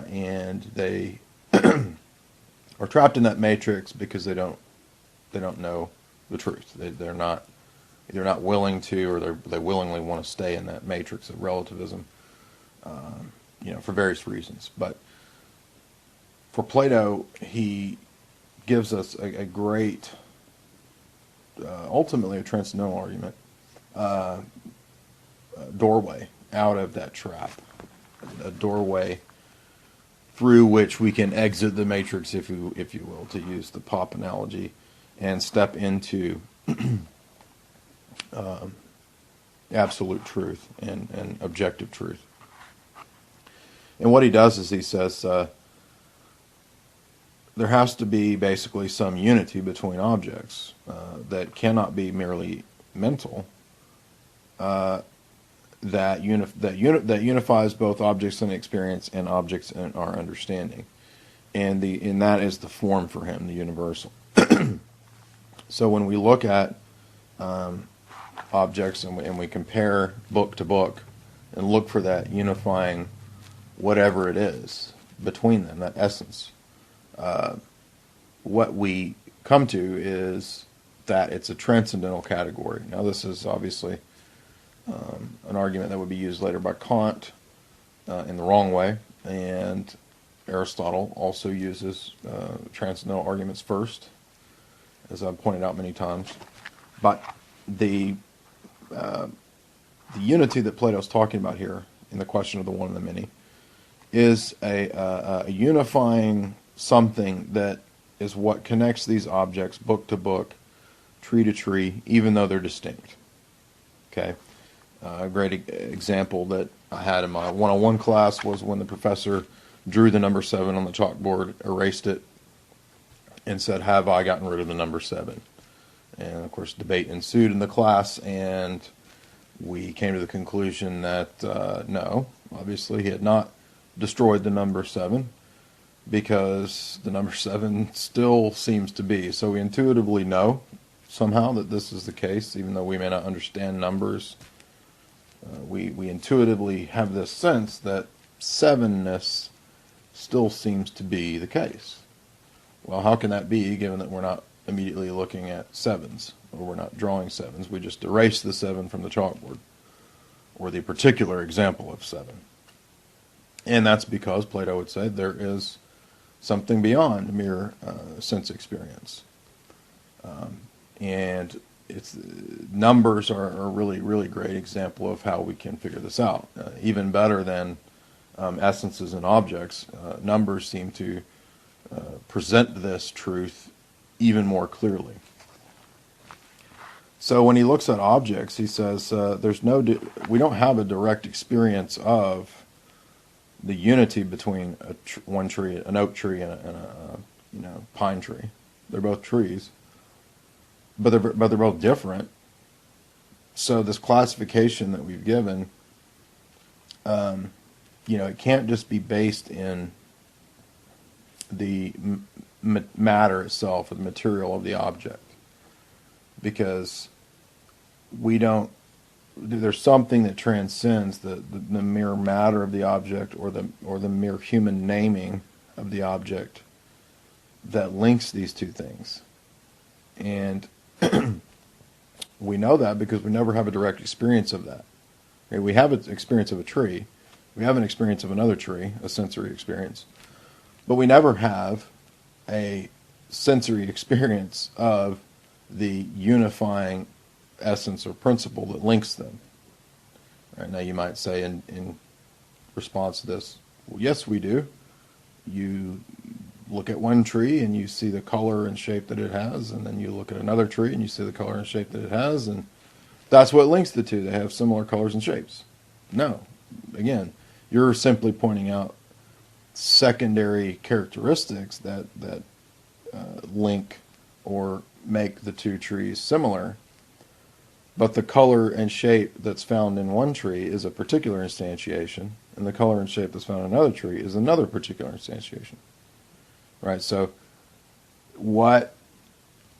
[SPEAKER 1] And they are trapped in that matrix because they don't know the truth. They're not willing to, or they willingly want to stay in that matrix of relativism, for various reasons. But for Plato, he gives us a great, ultimately a transcendental argument, doorway out of that trap, a doorway through which we can exit the matrix, if you will, to use the pop analogy, and step into absolute truth and objective truth. And what he does is he says there has to be basically some unity between objects that cannot be merely mental, that unifies both objects in experience and objects in our understanding, and that is the form for him, the universal. So when we look at objects and we compare book to book and look for that unifying whatever it is between them, that essence, what we come to is that it's a transcendental category. Now, this is obviously an argument that would be used later by Kant in the wrong way, and Aristotle also uses transcendental arguments first, as I've pointed out many times. But the unity that Plato's talking about here in the question of the one and the many is a unifying something that is what connects these objects book to book, tree to tree, even though they're distinct. Okay? A great example that I had in my one-on-one class was when the professor drew the number 7 on the chalkboard, erased it, and said, "Have I gotten rid of the number 7?" And, of course, debate ensued in the class, and we came to the conclusion that no, obviously he had not destroyed the number 7, because the number 7 still seems to be. So we intuitively know somehow that this is the case, even though we may not understand numbers. We intuitively have this sense that 7-ness still seems to be the case. Well, how can that be, given that we're not immediately looking at 7s, or we're not drawing 7s? We just erase the 7 from the chalkboard, or the particular example of 7. And that's because, Plato would say, there is something beyond mere sense experience. And numbers are a really, really great example of how we can figure this out. Even better than essences and objects, numbers seem to present this truth even more clearly. So when he looks at objects, he says we don't have a direct experience of the unity between one tree, an oak tree, and a pine tree. They're both trees, but they're both different. So this classification that we've given, it can't just be based in the matter itself, or the material of the object, because there's something that transcends the mere matter of the object, or the mere human naming of the object, that links these two things. And we know that because we never have a direct experience of that. Okay, we have an experience of a tree, we have an experience of another tree, a sensory experience, but we never have a sensory experience of the unifying essence or principle that links them. Right, now you might say in response to this, well, yes we do. you look at one tree and you see the color and shape that it has, and then you look at another tree and you see the color and shape that it has, and that's what links the two. They have similar colors and shapes. No. Again, you're simply pointing out secondary characteristics that link or make the two trees similar. But the color and shape that's found in one tree is a particular instantiation, and the color and shape that's found in another tree is another particular instantiation. Right? So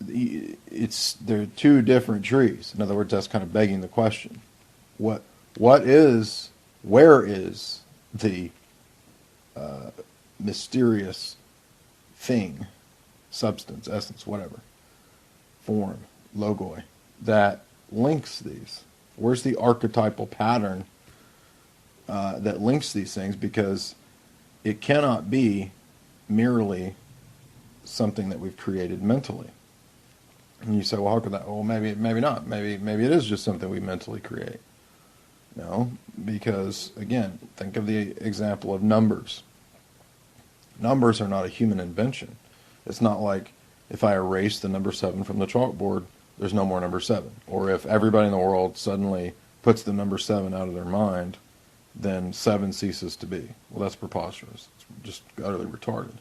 [SPEAKER 1] they're two different trees. In other words, that's kind of begging the question. Where is the mysterious thing, substance, essence, whatever, form, logoi, that links these? Where's the archetypal pattern that links these things? Because it cannot be merely something that we've created mentally. And you say, well, how could that? Well, maybe not. Maybe it is just something we mentally create. No, because again, think of the example of numbers. Numbers are not a human invention. It's not like if I erase the number 7 from the chalkboard, there's no more number 7. Or if everybody in the world suddenly puts the number 7 out of their mind, then 7 ceases to be. Well, that's preposterous. It's just utterly retarded.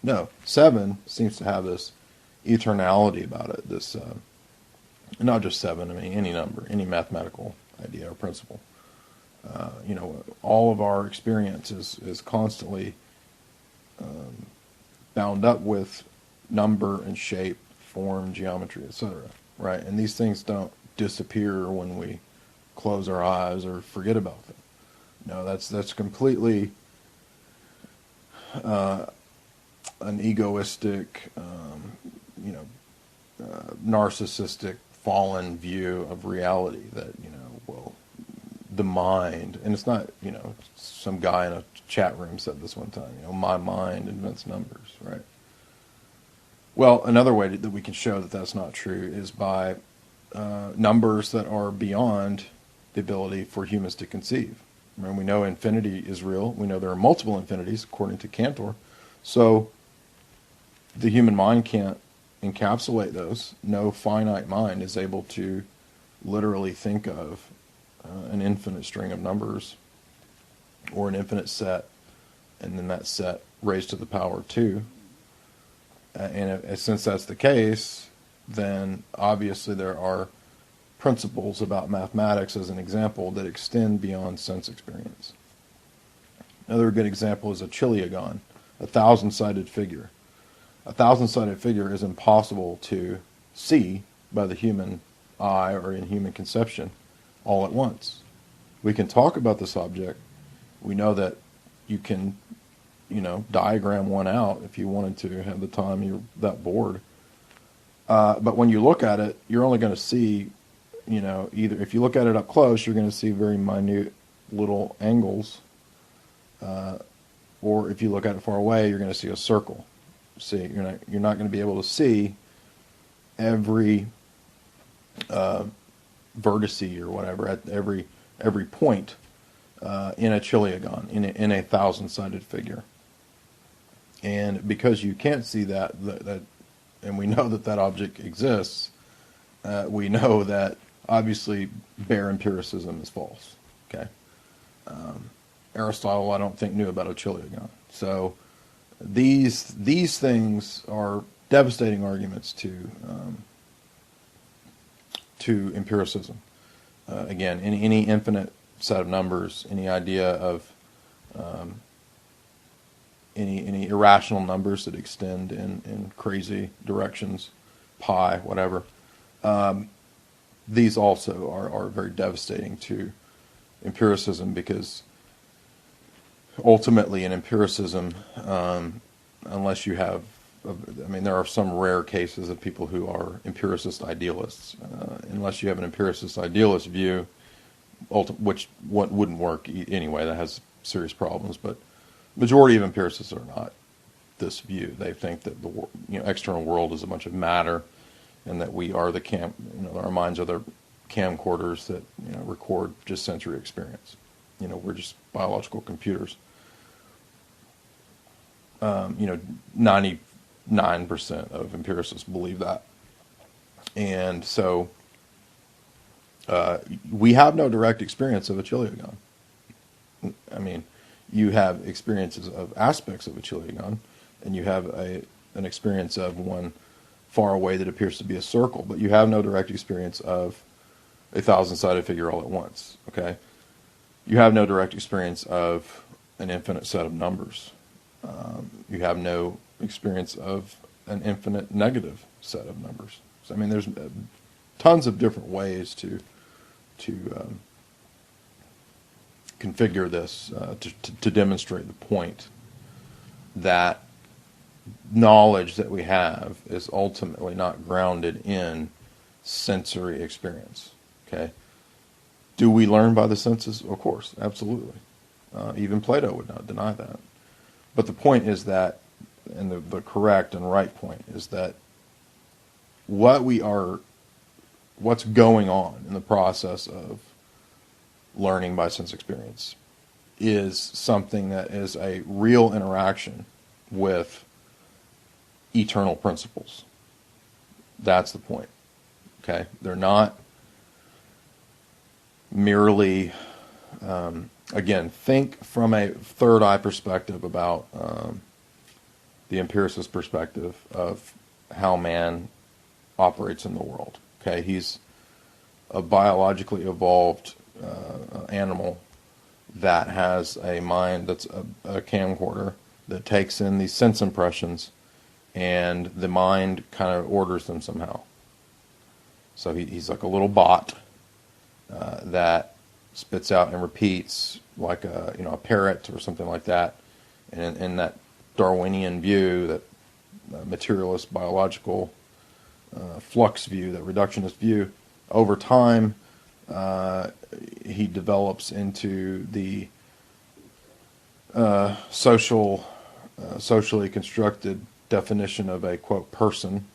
[SPEAKER 1] No, 7 seems to have this eternality about it. This, not just 7, I mean any number, any mathematical idea or principle. All of our experience is constantly bound up with number and shape, form, geometry, etc. Right? And these things don't disappear when we close our eyes or forget about them. No, that's completely an egoistic, narcissistic, fallen view of reality that, the mind, and it's not, some guy in a chat room said this one time, my mind invents numbers, right? Well, another way that we can show that that's not true is by numbers that are beyond the ability for humans to conceive. And we know infinity is real. We know there are multiple infinities, according to Cantor. So the human mind can't encapsulate those. No finite mind is able to literally think of an infinite string of numbers or an infinite set, and then that set raised to the power 2. Since that's the case, then obviously there are principles about mathematics, as an example, that extend beyond sense experience. Another good example is a chiliagon, a 1,000-sided figure. A 1,000-sided figure is impossible to see by the human eye or in human conception all at once. We can talk about this object. We know that you can, diagram one out if you wanted to have the time you're that bored. But when you look at it, you're only going to see, either if you look at it up close, you're going to see very minute little angles. Or if you look at it far away, you're going to see a circle. See, you're not going to be able to see every vertice or whatever at every point in a chiliagon, in a 1,000-sided figure. And because you can't see that, and we know that object exists, we know that obviously bare empiricism is false. Okay, Aristotle, I don't think, knew about a chiliagon. So these things are devastating arguments to empiricism. Again, any infinite set of numbers, any idea of any irrational numbers that extend in crazy directions, pi, whatever. These also are very devastating to empiricism, because ultimately in empiricism, unless you have, there are some rare cases of people who are empiricist idealists. Unless you have an empiricist idealist view, which wouldn't work anyway, that has serious problems, but majority of empiricists are not this view. They think that the external world is a bunch of matter, and that we are our minds are the camcorders that record just sensory experience. We're just biological computers. 99% of empiricists believe that. And so we have no direct experience of a chiliagon. I mean, you have experiences of aspects of a chiliagon, and you have an experience of one far away that appears to be a circle, but you have no direct experience of a 1,000-sided figure all at once, okay? You have no direct experience of an infinite set of numbers. You have no experience of an infinite negative set of numbers. So, I mean, there's tons of different ways to configure this to demonstrate the point that knowledge that we have is ultimately not grounded in sensory experience. Okay, do we learn by the senses? Of course, absolutely. Even Plato would not deny that. But the point is that, and the correct and right point is that what's going on in the process of learning by sense experience is something that is a real interaction with eternal principles. That's the point. Okay? They're not merely, again, think from a third eye perspective about the empiricist perspective of how man operates in the world. Okay? He's a biologically evolved animal that has a mind that's a camcorder that takes in these sense impressions, and the mind kind of orders them somehow. So he's like a little bot that spits out and repeats like a parrot or something like that. And in that Darwinian view, that materialist biological flux view, that reductionist view, over time he develops into the socially constructed definition of a, quote, person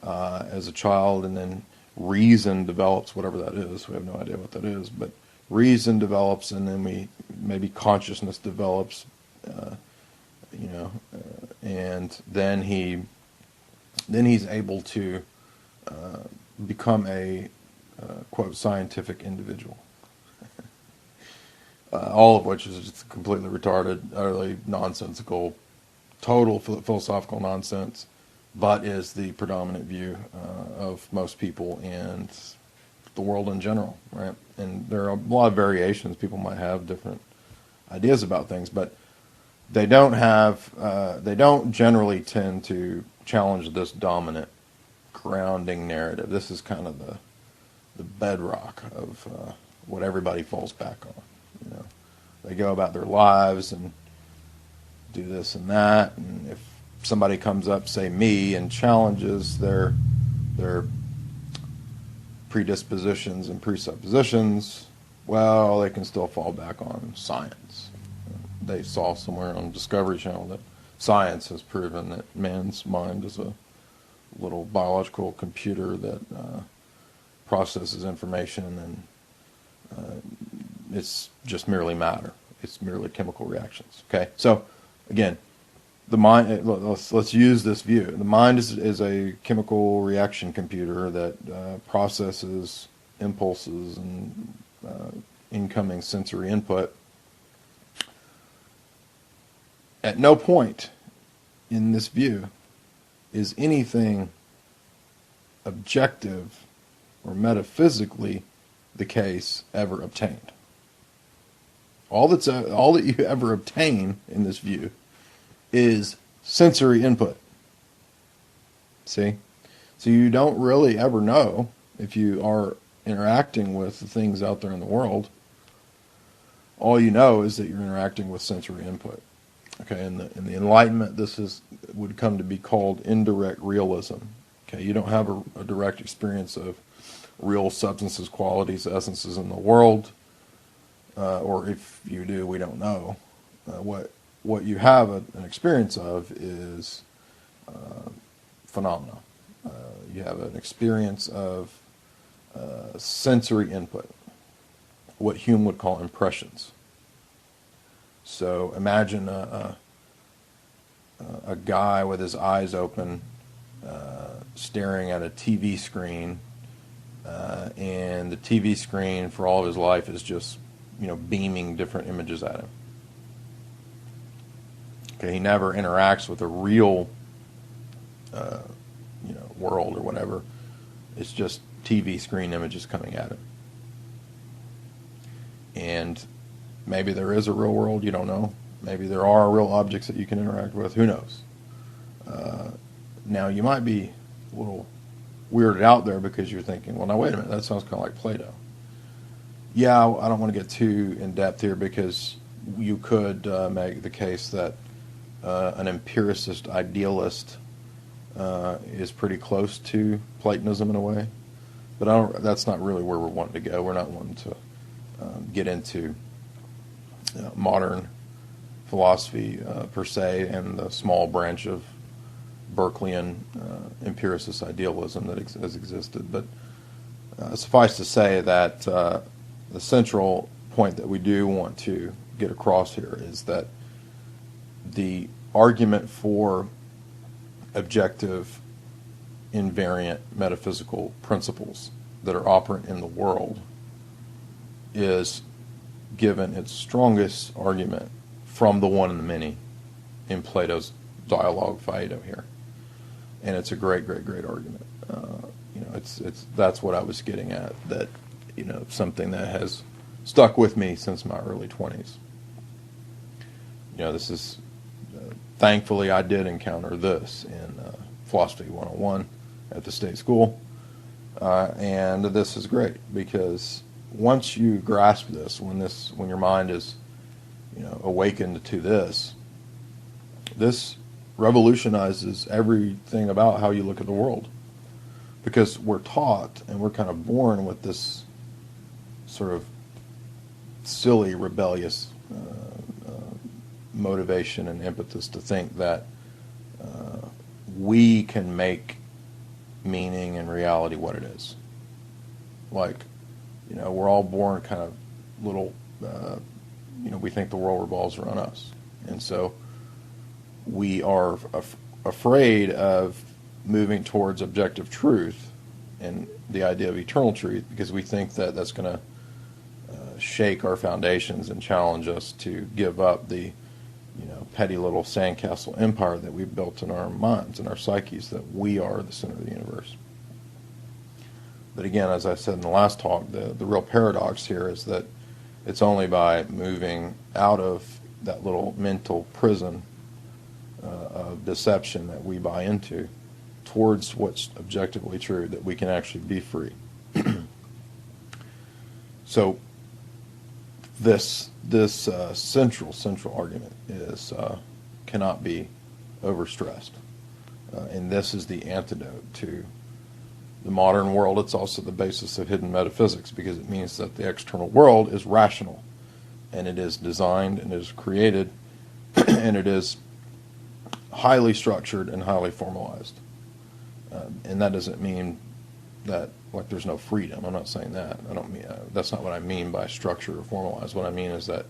[SPEAKER 1] as a child, and then reason develops, whatever that is. We have no idea what that is, but reason develops, and then maybe consciousness develops, and then he's able to become a quote, scientific individual. All of which is just completely retarded, utterly nonsensical, total philosophical nonsense, but is the predominant view of most people and the world in general, right? And there are a lot of variations. People might have different ideas about things, but they don't generally tend to challenge this dominant grounding narrative. This is kind of the bedrock of what everybody falls back on. They go about their lives and do this and that, and if somebody comes up, say me, and challenges their predispositions and presuppositions, well, they can still fall back on science. They saw somewhere on Discovery Channel that science has proven that man's mind is a little biological computer that processes information, and it's just merely matter. It's merely chemical reactions. Okay, so again, the mind. Let's use this view. The mind is a chemical reaction computer that processes impulses and incoming sensory input. At no point in this view is anything objective or metaphysically the case ever obtained. All that you ever obtain in this view is sensory input. See? So you don't really ever know, if you are interacting with the things out there in the world, all you know is that you're interacting with sensory input. Okay, in the Enlightenment, this would come to be called indirect realism. Okay, you don't have a direct experience of real substances, qualities, essences in the world, or if you do, we don't know. What you have an experience of is phenomena. You have an experience of sensory input, what Hume would call impressions. So imagine a guy with his eyes open, staring at a TV screen, and the TV screen for all of his life is just, beaming different images at him. Okay, he never interacts with a real, world or whatever. It's just TV screen images coming at him. And maybe there is a real world, you don't know. Maybe there are real objects that you can interact with, who knows. Now, you might be a little weirded out there because you're thinking, well, now wait a minute, that sounds kind of like Plato. Yeah, I don't want to get too in depth here because you could make the case that an empiricist idealist is pretty close to Platonism in a way, but that's not really where we're wanting to go. We're not wanting to get into modern philosophy per se and the small branch of Berkeleyan empiricist idealism that has existed. But suffice to say that the central point that we do want to get across here is that the argument for objective, invariant metaphysical principles that are operant in the world is given its strongest argument from the one and the many in Plato's dialogue Phaedo here. And it's a great, great, great argument. That's what I was getting at, that, something that has stuck with me since my early 20s. This is, thankfully I did encounter this in Philosophy 101 at the state school. And this is great because once you grasp this, when your mind is, awakened to this revolutionizes everything about how you look at the world. Because we're taught and we're kind of born with this sort of silly, rebellious motivation and impetus to think that we can make meaning and reality what it is. Like, we're all born kind of little, we think the world revolves around us. And so we are afraid of moving towards objective truth and the idea of eternal truth because we think that that's going to shake our foundations and challenge us to give up the petty little sandcastle empire that we've built in our minds and our psyches, that we are the center of the universe. But again, as I said in the last talk, the real paradox here is that it's only by moving out of that little mental prison of deception that we buy into towards what's objectively true that we can actually be free. So this central argument is cannot be overstressed, and this is the antidote to the modern world. It's also the basis of hidden metaphysics because it means that the external world is rational, and it is designed and it is created, and it is highly structured and highly formalized. And that doesn't mean that there's no freedom. I'm not saying that. I don't mean that's not what I mean by structured or formalized. What I mean is that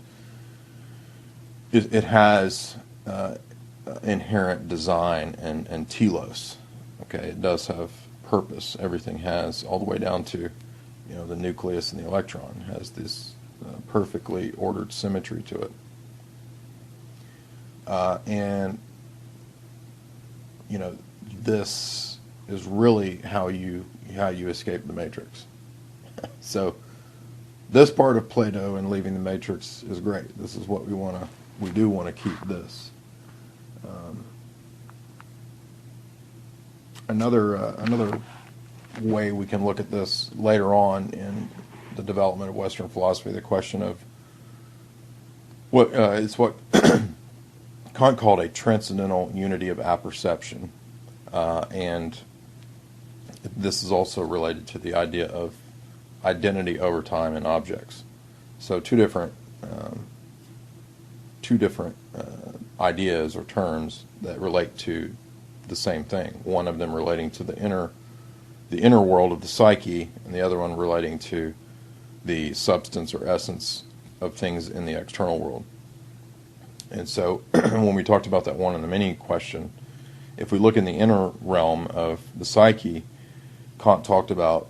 [SPEAKER 1] it has inherent design and telos. Okay, it does have purpose. Everything has, all the way down to the nucleus and the electron has this perfectly ordered symmetry to it. And this is really how you escape the matrix. So this part of Plato and leaving the matrix is great. This is what we do want to keep this. Another way we can look at this later on in the development of Western philosophy, the question of what Kant called a transcendental unity of apperception, and this is also related to the idea of identity over time in objects. So two different ideas or terms that relate to the same thing. One of them relating to the inner world of the psyche, and the other one relating to the substance or essence of things in the external world. And so when we talked about that one and the many question, if we look in the inner realm of the psyche, Kant talked about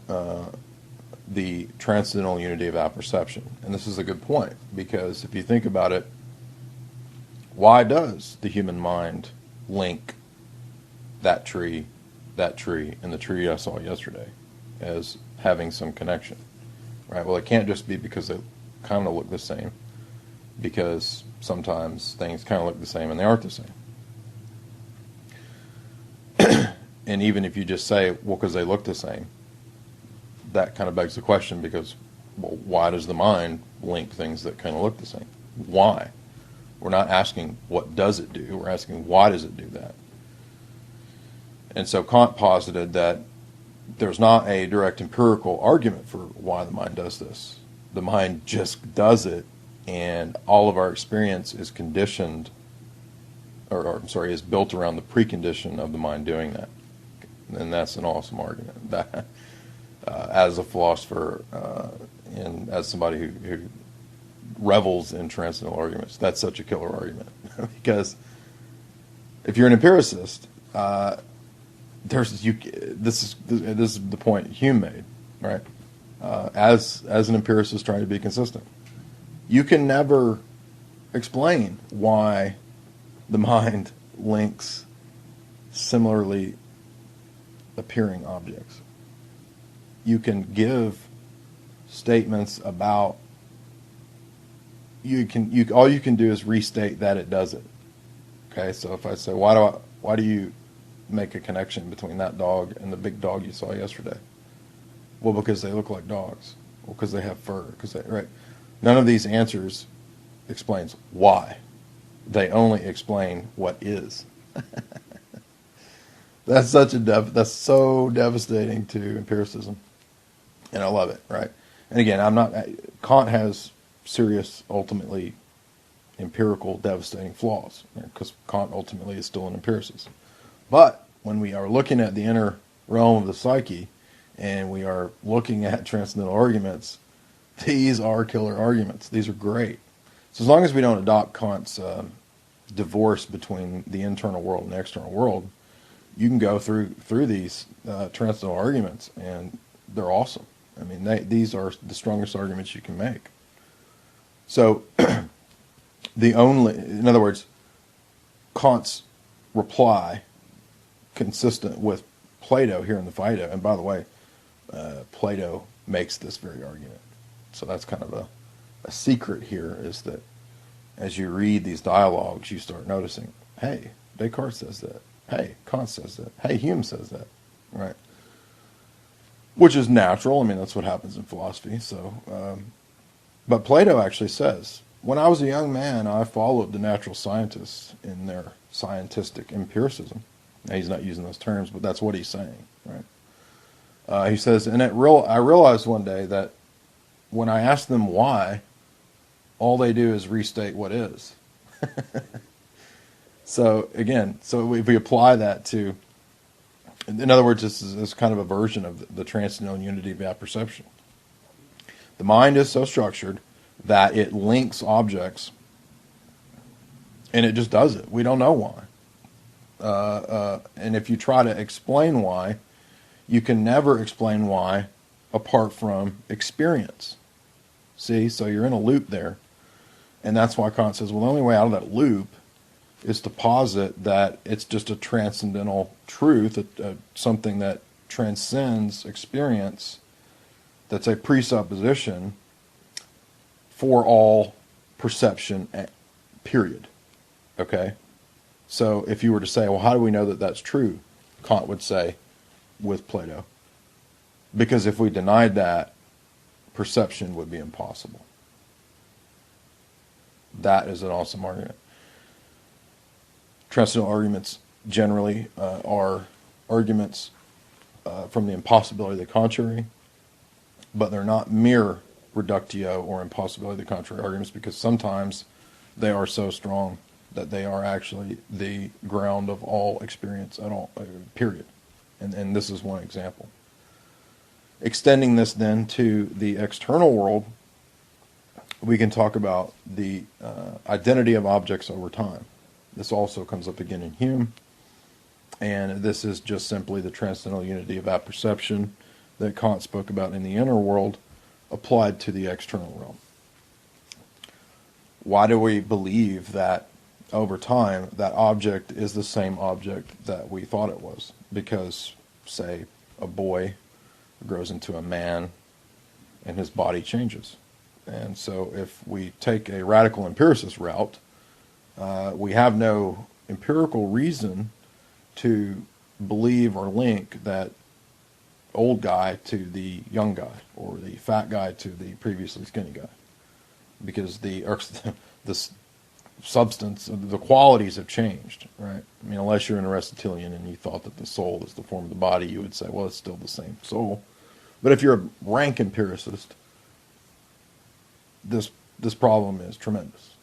[SPEAKER 1] the transcendental unity of apperception. And this is a good point, because if you think about it, why does the human mind link that tree, and the tree I saw yesterday as having some connection? Right? Well, it can't just be because they kind of look the same, because sometimes things kind of look the same and they aren't the same. And even if you just say, well, because they look the same, that kind of begs the question, because, well, why does the mind link things that kind of look the same? Why? We're not asking what does it do, we're asking why does it do that? And so Kant posited that there's not a direct empirical argument for why the mind does this. The mind just does it, and all of our experience is conditioned, is built around the precondition of the mind doing that. And that's an awesome argument. That, as a philosopher, and as somebody who revels in transcendental arguments, that's such a killer argument. Because if you're an empiricist, this is the point Hume made, right? As an empiricist trying to be consistent, you can never explain why the mind links similarly appearing objects. You can give statements about, all you can do is restate that it does it. Okay, so if I say, why do you make a connection between that dog and the big dog you saw yesterday? Well, because they look like dogs. Well, because they have fur. Right? None of these answers explains why. They only explain what is. That's so devastating to empiricism, and I love it. Right? And again, Kant has serious, ultimately empirical, devastating flaws, because Kant ultimately is still an empiricist. But when we are looking at the inner realm of the psyche, and we are looking at transcendental arguments, these are killer arguments. These are great. So as long as we don't adopt Kant's divorce between the internal world and the external world, you can go through these transcendental arguments, and they're awesome. I mean, these are the strongest arguments you can make. So, in other words, Kant's reply, consistent with Plato here in the Phaedo, and by the way, Plato makes this very argument. So that's kind of a secret here, is that as you read these dialogues, you start noticing, hey, Descartes says that. Hey, Kant says that. Hey, Hume says that. Right? Which is natural. I mean, that's what happens in philosophy. So, but Plato actually says, when I was a young man, I followed the natural scientists in their scientific empiricism. Now, he's not using those terms, but that's what he's saying. Right? He says, and I realized one day that when I ask them why, all they do is restate what is. So again, if we apply that to, in other words, this is kind of a version of the transcendental unity of apperception. The mind is so structured that it links objects, and it just does it. We don't know why. And if you try to explain why, you can never explain why apart from experience. See, so you're in a loop there. And that's why Kant says, well, the only way out of that loop is to posit that it's just a transcendental truth, something that transcends experience, that's a presupposition for all perception, period. Okay? So if you were to say, well, how do we know that that's true? Kant would say, with Plato. Because if we denied that, perception would be impossible. That is an awesome argument. Transcendental arguments generally are arguments from the impossibility of the contrary, but they're not mere reductio or impossibility of the contrary arguments, because sometimes they are so strong that they are actually the ground of all experience at all, period. And this is one example. Extending this then to the external world, we can talk about the identity of objects over time. This also comes up again in Hume, and this is just simply the transcendental unity of apperception that Kant spoke about in the inner world applied to the external realm. Why do we believe that over time that object is the same object that we thought it was? Because, say, a boy grows into a man and his body changes. And so if we take a radical empiricist route, we have no empirical reason to believe or link that old guy to the young guy, or the fat guy to the previously skinny guy, because the substance, the qualities have changed, right? I mean, unless you're an Aristotelian and you thought that the soul is the form of the body, you would say, well, it's still the same soul. But if you're a rank empiricist, this problem is tremendous,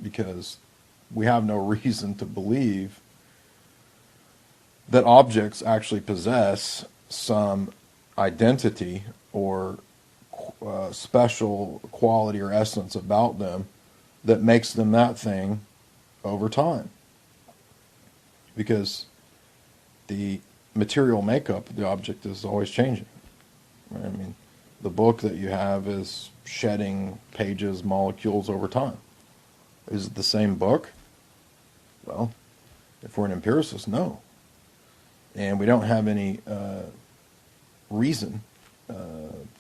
[SPEAKER 1] because we have no reason to believe that objects actually possess some identity or special quality or essence about them that makes them that thing over time. Because the material makeup of the object is always changing. Right? I mean, the book that you have is shedding pages, molecules over time. Is it the same book? Well, if we're an empiricist, no. And we don't have any reason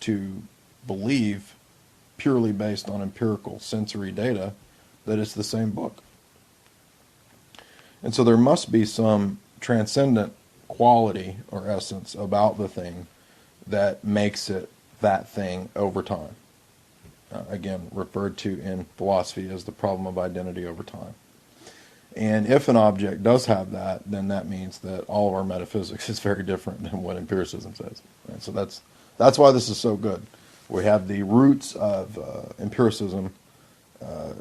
[SPEAKER 1] to believe, purely based on empirical sensory data, that it's the same book. And so there must be some transcendent quality or essence about the thing that makes it that thing over time. Again, referred to in philosophy as the problem of identity over time. And if an object does have that, then that means that all of our metaphysics is very different than what empiricism says. Right? So that's why this is so good. We have the roots of empiricism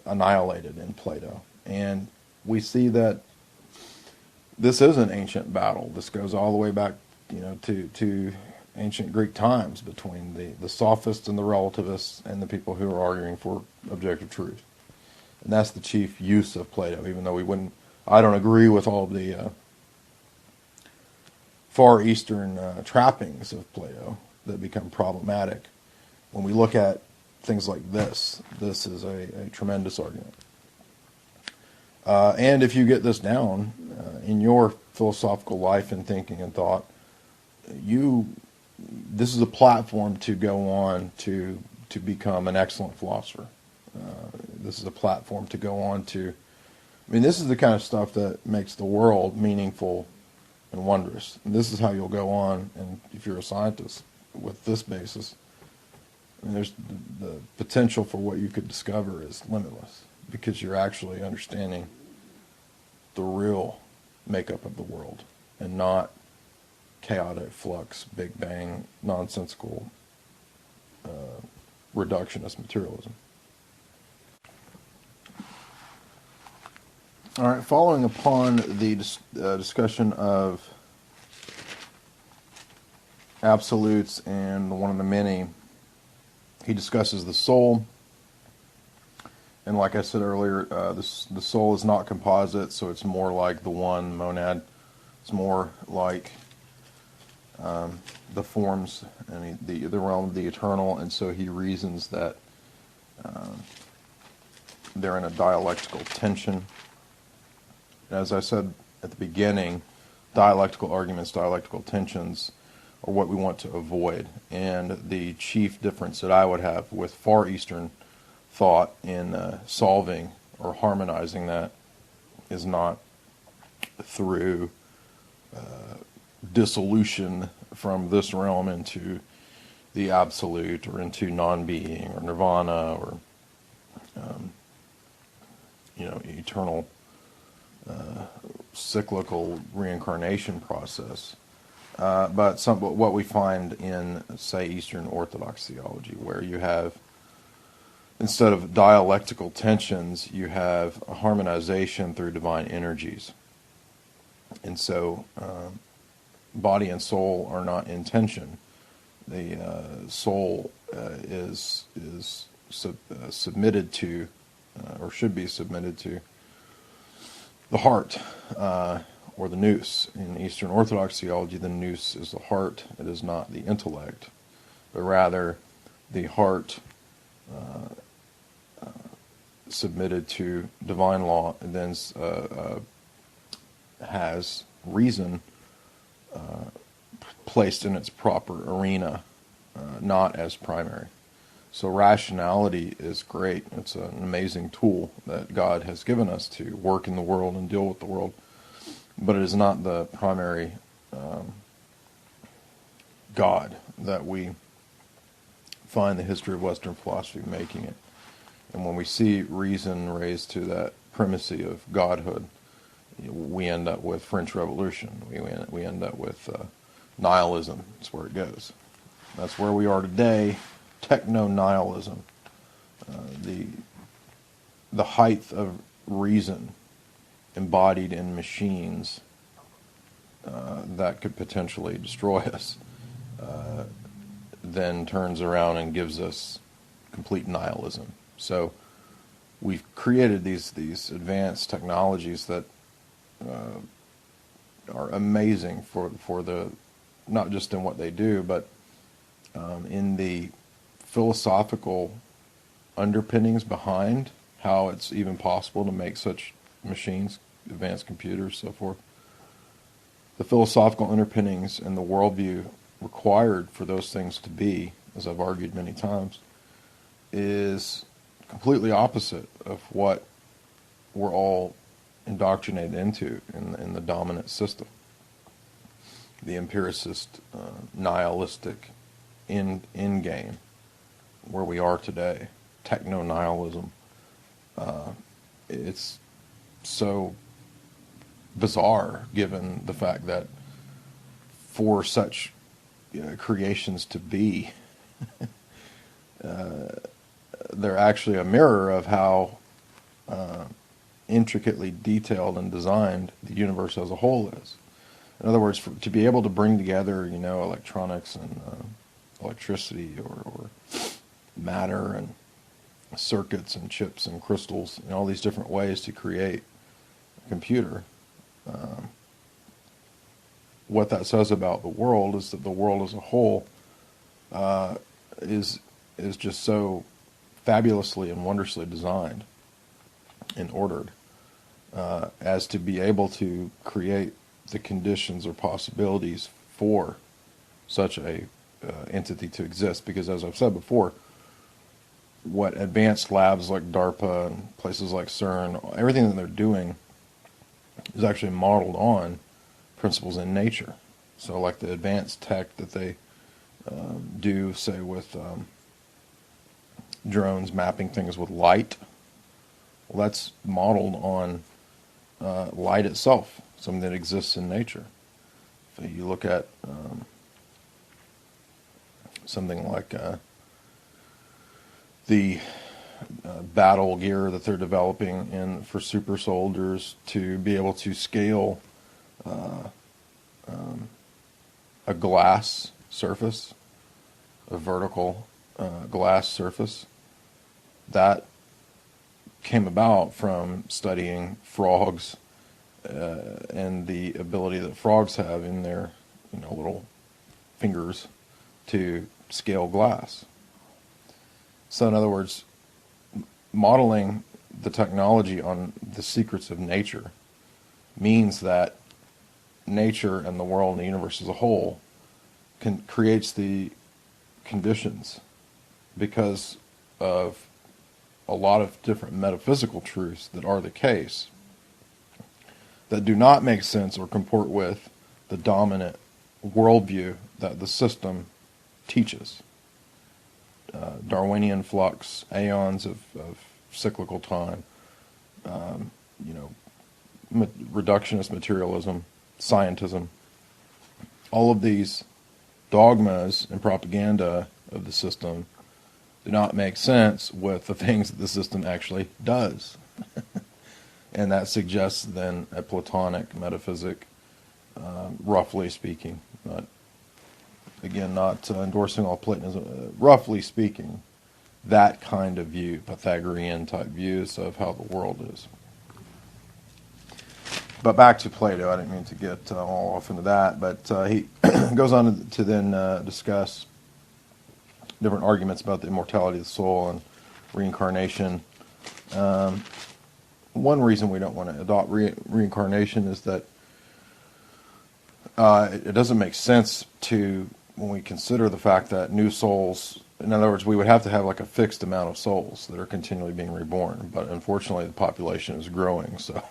[SPEAKER 1] annihilated in Plato. And we see that this is an ancient battle. This goes all the way back, to ancient Greek times between the sophists and the relativists and the people who are arguing for objective truth. And that's the chief use of Plato, even though I don't agree with all the Far Eastern trappings of Plato that become problematic. When we look at things like this is a tremendous argument. And if you get this down in your philosophical life and thinking and thought, this is a platform to go on to become an excellent philosopher. This is a platform to go on to, this is the kind of stuff that makes the world meaningful and wondrous. And this is how you'll go on, and if you're a scientist with this basis, there's the potential for what you could discover is limitless, because you're actually understanding the real makeup of the world, and not chaotic flux, Big Bang, nonsensical, reductionist materialism. All right, following upon the discussion of absolutes and one of the many, he discusses the soul. And like I said earlier, the soul is not composite, so it's more like the one monad. It's more like the forms and the realm of the eternal, and so he reasons that they're in a dialectical tension. As I said at the beginning, dialectical arguments, dialectical tensions are what we want to avoid. And the chief difference that I would have with Far Eastern thought in solving or harmonizing that is not through dissolution from this realm into the absolute, or into non-being, or nirvana, or eternal cyclical reincarnation process, but what we find in, say, Eastern Orthodox theology, where you have, instead of dialectical tensions, you have a harmonization through divine energies. And so body and soul are not in tension. The soul is submitted to, or should be submitted to, the heart, or the nous. In Eastern Orthodox theology, the nous is the heart. It is not the intellect, but rather the heart submitted to divine law, and then has reason placed in its proper arena, not as primary. So rationality is great. It's an amazing tool that God has given us to work in the world and deal with the world, but it is not the primary God that we find the history of Western philosophy making it. And when we see reason raised to that primacy of godhood, we end up with French Revolution. We end up with nihilism. That's where it goes. That's where we are today. Techno-nihilism. The height of reason embodied in machines that could potentially destroy us then turns around and gives us complete nihilism. So we've created these advanced technologies that are amazing for the, not just in what they do, but in the philosophical underpinnings behind how it's even possible to make such machines, advanced computers, so forth. The philosophical underpinnings and the worldview required for those things to be, as I've argued many times, is completely opposite of what we're all indoctrinated into in the dominant system. The empiricist, nihilistic end game, where we are today, techno-nihilism. It's so bizarre given the fact that for such creations to be, they're actually a mirror of how intricately detailed and designed the universe as a whole is. In other words, to be able to bring together, electronics and electricity or matter and circuits and chips and crystals, and all these different ways to create a computer. What that says about the world is that the world as a whole is just so fabulously and wondrously designed and ordered as to be able to create the conditions or possibilities for such a entity to exist. Because as I've said before, what advanced labs like DARPA and places like CERN, everything that they're doing is actually modeled on principles in nature. So like the advanced tech that they do, say with drones mapping things with light, well, that's modeled on light itself, something that exists in nature. If you look at something like the battle gear that they're developing for super soldiers to be able to scale a glass surface, a vertical glass surface, that came about from studying frogs and the ability that frogs have in their little fingers to scale glass. So in other words, modeling the technology on the secrets of nature means that nature and the world and the universe as a whole creates the conditions, because of a lot of different metaphysical truths that are the case, that do not make sense or comport with the dominant worldview that the system teaches. Darwinian flux, aeons of cyclical time, reductionist materialism, scientism, all of these dogmas and propaganda of the system do not make sense with the things that the system actually does. And that suggests then a Platonic metaphysic, roughly speaking. Not endorsing all Platonism, roughly speaking, that kind of view, Pythagorean type views of how the world is. But back to Plato, I didn't mean to get all off into that, but he goes on to then discuss different arguments about the immortality of the soul and reincarnation. One reason we don't want to adopt reincarnation is that it doesn't make sense to, when we consider the fact that new souls, in other words, we would have to have like a fixed amount of souls that are continually being reborn, but unfortunately the population is growing, so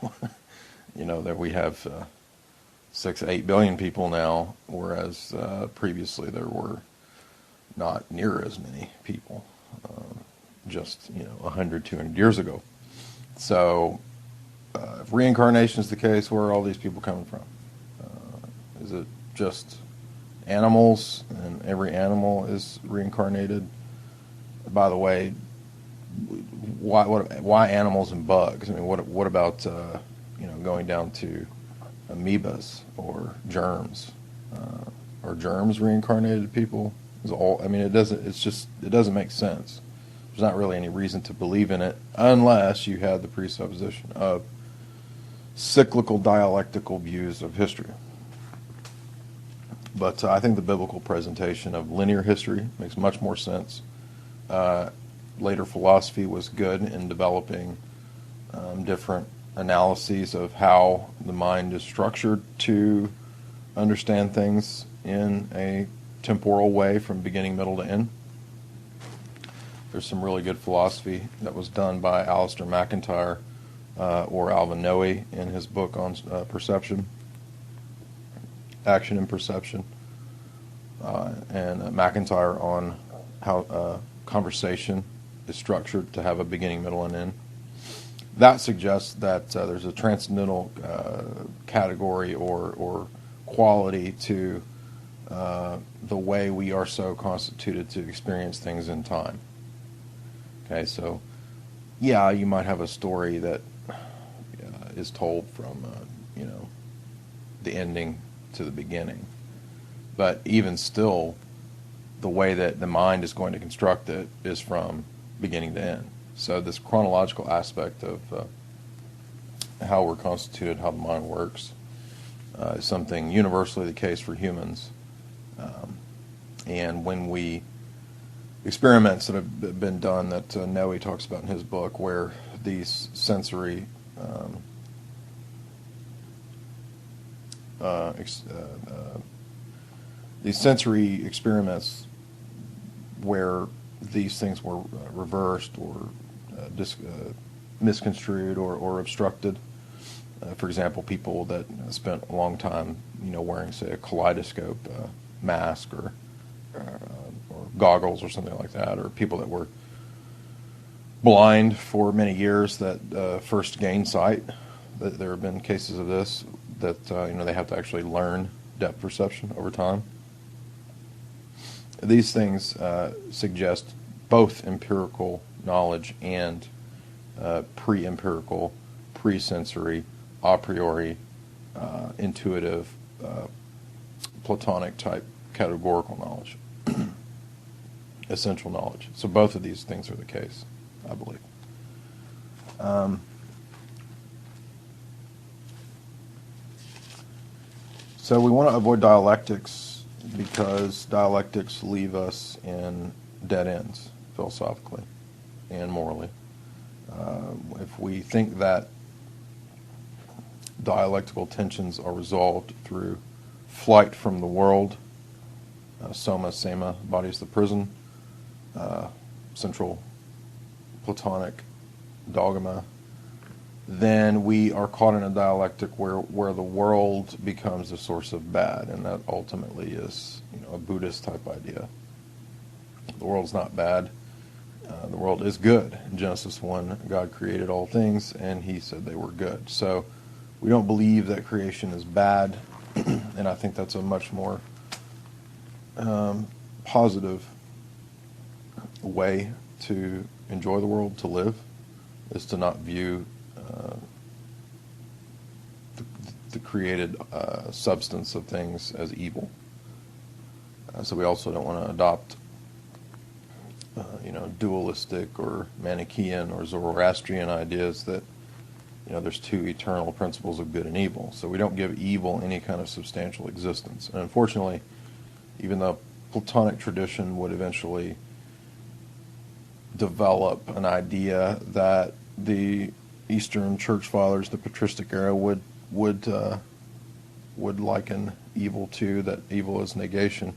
[SPEAKER 1] that we have 6 to 8 billion people now, whereas previously there were not near as many people, just 100, 200 years ago. So if reincarnation is the case, where are all these people coming from? Is it just animals, and every animal is reincarnated? By the way, why animals and bugs? I mean, what about going down to amoebas or germs? Are germs reincarnated people? It doesn't make sense. There's not really any reason to believe in it unless you had the presupposition of cyclical dialectical views of history. But I think the biblical presentation of linear history makes much more sense. Later philosophy was good in developing different analyses of how the mind is structured to understand things in a temporal way from beginning, middle to end. There's some really good philosophy that was done by Alistair McIntyre or Alvin Noe in his book on perception, action and perception, and McIntyre on how conversation is structured to have a beginning, middle, and end. That suggests that there's a transcendental category or quality to the way we are so constituted to experience things in time. Okay, so yeah, you might have a story that is told from the ending to the beginning, but even still, the way that the mind is going to construct it is from beginning to end. So this chronological aspect of how we're constituted, how the mind works, is something universally the case for humans. And when we experiments that have been done that Noe talks about in his book, where these sensory experiments where these things were reversed or misconstrued or obstructed. For example, people that spent a long time, wearing, say, a kaleidoscope mask or goggles or something like that, or people that were blind for many years that first gained sight. There have been cases of this that they have to actually learn depth perception over time. These things suggest both empirical knowledge and pre-empirical, pre-sensory, a priori, intuitive, Platonic type categorical knowledge, essential knowledge. So both of these things are the case, I believe. So we want to avoid dialectics because dialectics leave us in dead ends, philosophically and morally. If we think that dialectical tensions are resolved through flight from the world, soma, sema, body is the prison, central Platonic dogma, then we are caught in a dialectic where the world becomes the source of bad, and that ultimately is a Buddhist type idea. The world's not bad. The world is good. In Genesis 1, God created all things, and he said they were good. So we don't believe that creation is bad, and I think that's a much more positive way to enjoy the world, to live, is to not view the created substance of things as evil. So we also don't want to adopt dualistic or Manichaean or Zoroastrian ideas that, there's two eternal principles of good and evil. So we don't give evil any kind of substantial existence. And unfortunately, even the Platonic tradition would eventually develop an idea that the Eastern Church Fathers, the patristic era, would liken evil to, that evil is negation.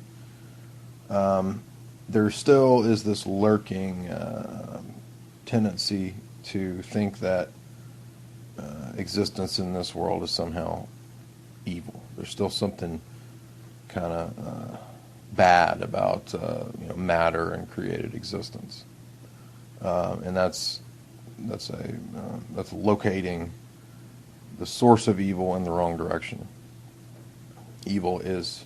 [SPEAKER 1] There still is this lurking tendency to think that existence in this world is somehow evil. There's still something kind of bad about matter and created existence, and that's locating the source of evil in the wrong direction. Evil is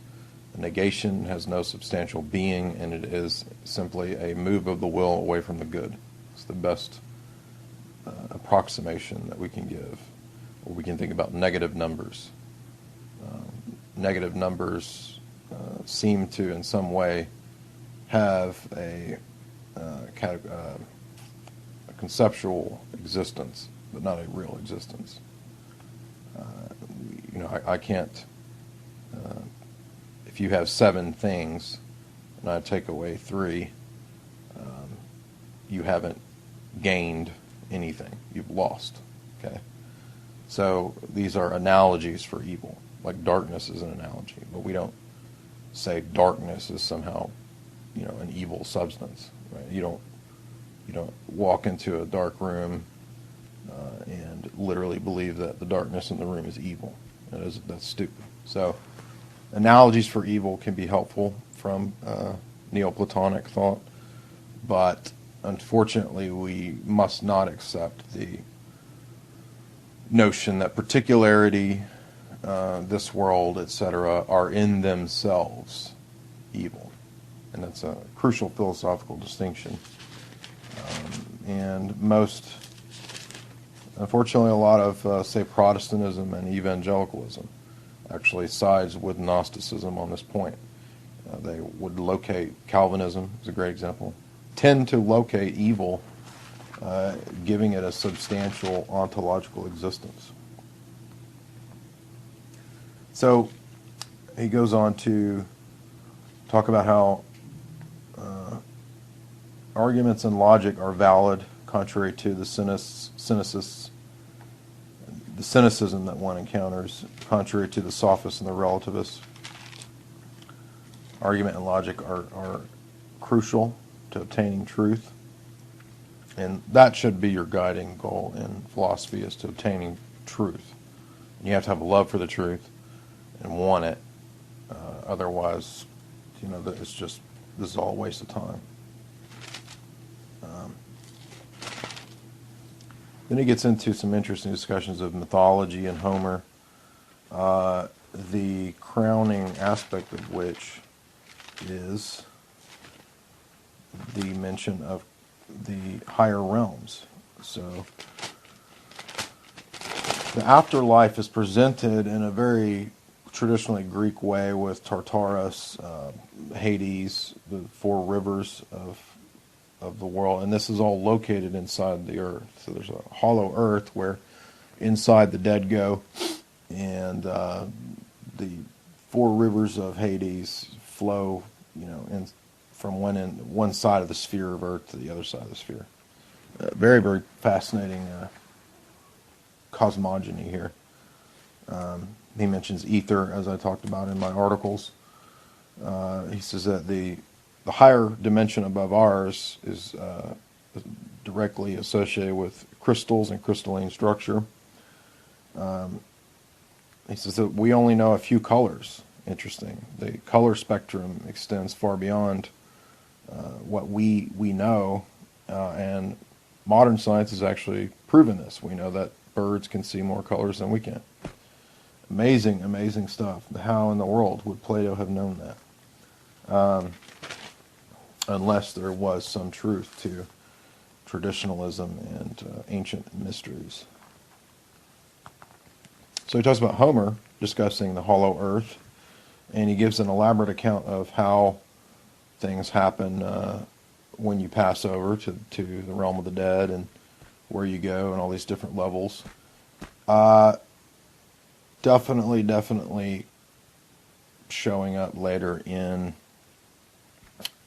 [SPEAKER 1] a negation, has no substantial being, and it is simply a move of the will away from the good. It's the best approximation that we can give. Or we can think about negative numbers. Negative numbers seem to, in some way, have a conceptual existence, but not a real existence. I can't. If you have 7 things, and I take away 3, you haven't gained anything. You've lost. Okay. So these are analogies for evil. Like darkness is an analogy, but we don't say darkness is somehow, an evil substance. Right? You don't walk into a dark room and literally believe that the darkness in the room is evil. That's stupid. So analogies for evil can be helpful from Neoplatonic thought, but unfortunately we must not accept the notion that particularity, this world, etc., are in themselves evil. And that's a crucial philosophical distinction. And unfortunately, a lot of, say, Protestantism and evangelicalism actually sides with Gnosticism on this point. They would locate, Calvinism is a great example, tend to locate evil, giving it a substantial ontological existence. So he goes on to talk about how arguments and logic are valid, contrary to the cynicism that one encounters, contrary to the sophists and the relativists. Argument and logic are crucial to obtaining truth, and that should be your guiding goal in philosophy, is to obtaining truth. You have to have a love for the truth and want it. Otherwise, this is all a waste of time. Then he gets into some interesting discussions of mythology and Homer, the crowning aspect of which is the mention of the higher realms. So the afterlife is presented in a very traditionally Greek way with Tartarus, Hades, the 4 rivers of the world, and this is all located inside the earth. So there's a hollow earth where inside the dead go, and the 4 rivers of Hades flow, from one side of the sphere of earth to the other side of the sphere. Very, very fascinating cosmogony here. He mentions ether, as I talked about in my articles. He says that the higher dimension above ours is directly associated with crystals and crystalline structure. He says that we only know a few colors. Interesting. The color spectrum extends far beyond what we know, and modern science has actually proven this. We know that birds can see more colors than we can. Amazing, amazing stuff. How in the world would Plato have known that? Unless there was some truth to traditionalism and ancient mysteries. So he talks about Homer discussing the hollow earth, and he gives an elaborate account of how things happen when you pass over to the realm of the dead and where you go and all these different levels. Definitely showing up later in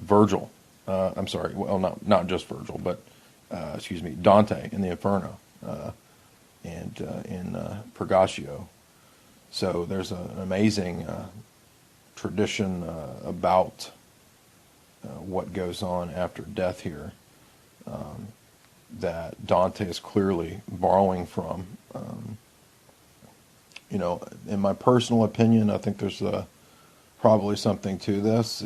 [SPEAKER 1] Virgil. I'm sorry, well, not just Virgil, but Dante in the Inferno and in Purgatio. So there's an amazing tradition about what goes on after death here that Dante is clearly borrowing from. In my personal opinion, I think there's probably something to this.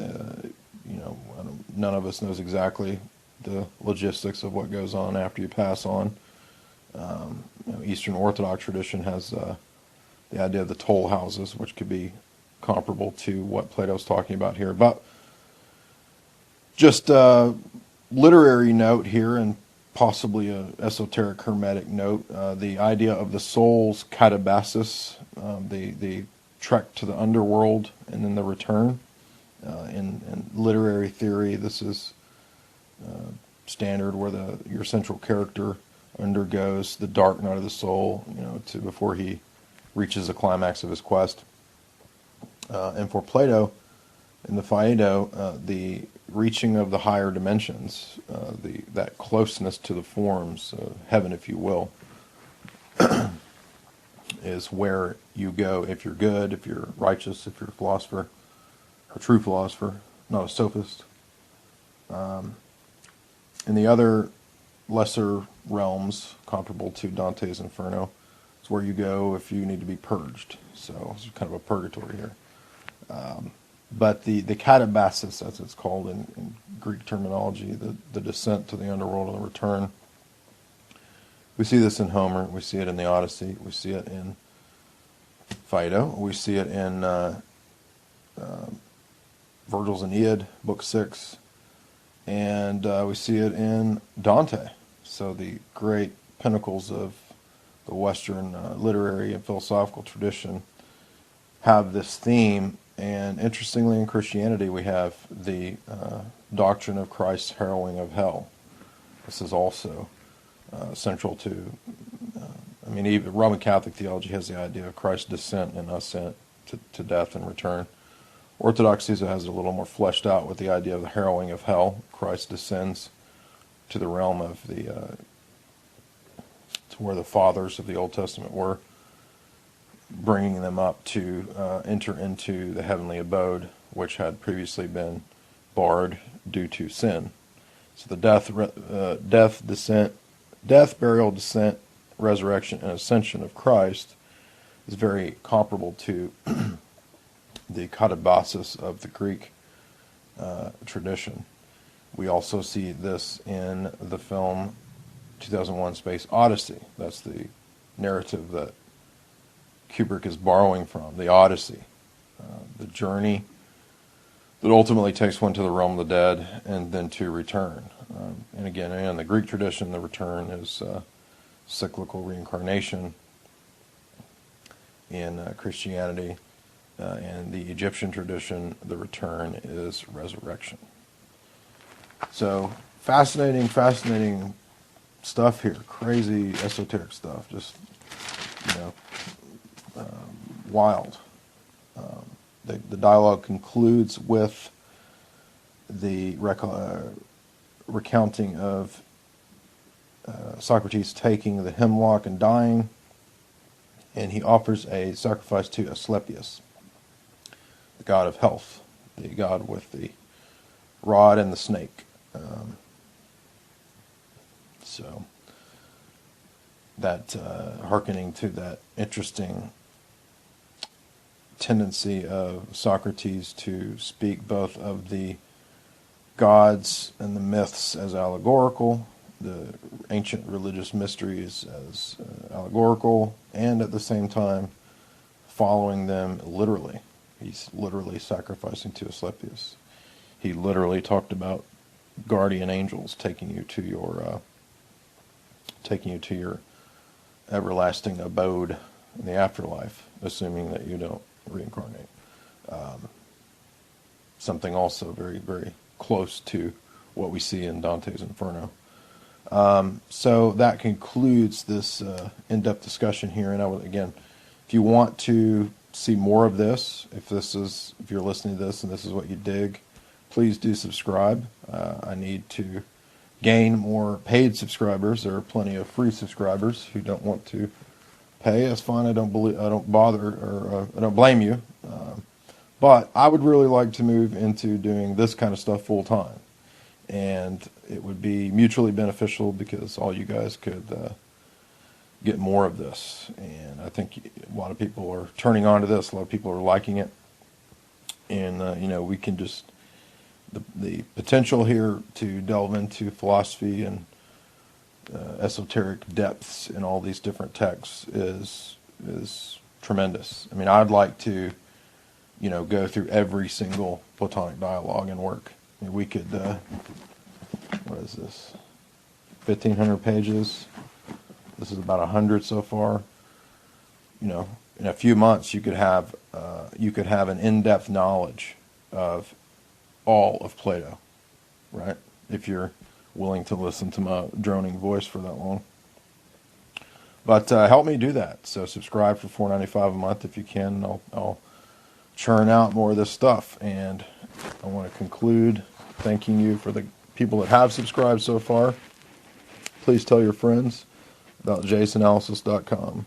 [SPEAKER 1] None of us knows exactly the logistics of what goes on after you pass on. Eastern Orthodox tradition has the idea of the toll houses, which could be comparable to what Plato's talking about here. But just a literary note here, and possibly a esoteric hermetic note, the idea of the soul's katabasis, the trek to the underworld and then the return. In literary theory, this is standard where your central character undergoes the dark night of the soul, before he reaches the climax of his quest. And for Plato, in the Phaedo, the reaching of the higher dimensions, that closeness to the forms, heaven, if you will, is where you go if you're good, if you're righteous, if you're a philosopher, a true philosopher, not a sophist. In the other lesser realms, comparable to Dante's Inferno, it's where you go if you need to be purged. So it's kind of a purgatory here. But the katabasis, as it's called in Greek terminology, the descent to the underworld and the return, we see this in Homer, we see it in the Odyssey, we see it in Phaedo, we see it in Virgil's Aeneid, Book 6, and we see it in Dante. So the great pinnacles of the Western literary and philosophical tradition have this theme. And interestingly, in Christianity, we have the doctrine of Christ's harrowing of hell. This is also central to, even Roman Catholic theology has the idea of Christ's descent and ascent to death and return. Orthodoxy has it a little more fleshed out with the idea of the harrowing of hell. Christ descends to the realm of to where the fathers of the Old Testament were, bringing them up to enter into the heavenly abode, which had previously been barred due to sin. So the death, burial, descent, resurrection, and ascension of Christ is very comparable to the katabasis of the Greek tradition. We also see this in the film 2001: Space Odyssey. That's the narrative that Kubrick is borrowing from, the Odyssey, the journey that ultimately takes one to the realm of the dead and then to return. And again, in the Greek tradition, the return is cyclical reincarnation. In Christianity and the Egyptian tradition, the return is resurrection. So fascinating stuff here. Crazy esoteric stuff. Just, wild. The dialogue concludes with the recounting of Socrates taking the hemlock and dying, and he offers a sacrifice to Asclepius, the god of health, the god with the rod and the snake. So that hearkening to that interesting tendency of Socrates to speak both of the gods and the myths as allegorical, the ancient religious mysteries as allegorical, and at the same time following them literally. He's literally sacrificing to Asclepius. He literally talked about guardian angels taking you to your everlasting abode in the afterlife, assuming that you don't reincarnate. Something also very, very close to what we see in Dante's Inferno. So that concludes this in-depth discussion here. And I would, again, if you want to see more of this, if you're listening to this and this is what you dig, please do subscribe. I need to gain more paid subscribers. There are plenty of free subscribers who don't want to pay. That's fine. I don't bother, or I don't blame you. But I would really like to move into doing this kind of stuff full time. And it would be mutually beneficial because all you guys could get more of this. And I think a lot of people are turning on to this. A lot of people are liking it. And, we can just, the potential here to delve into philosophy and esoteric depths in all these different texts is tremendous. I mean, I'd like to, go through every single Platonic dialogue and work. I mean, we could, what is this? 1,500 pages. This is about 100 so far. In a few months, you could have an in-depth knowledge of all of Plato, right? If you're willing to listen to my droning voice for that long. But help me do that. So subscribe for $4.95 a month if you can. I'll churn out more of this stuff. And I want to conclude thanking you for the people that have subscribed so far. Please tell your friends about jasonanalysis.com.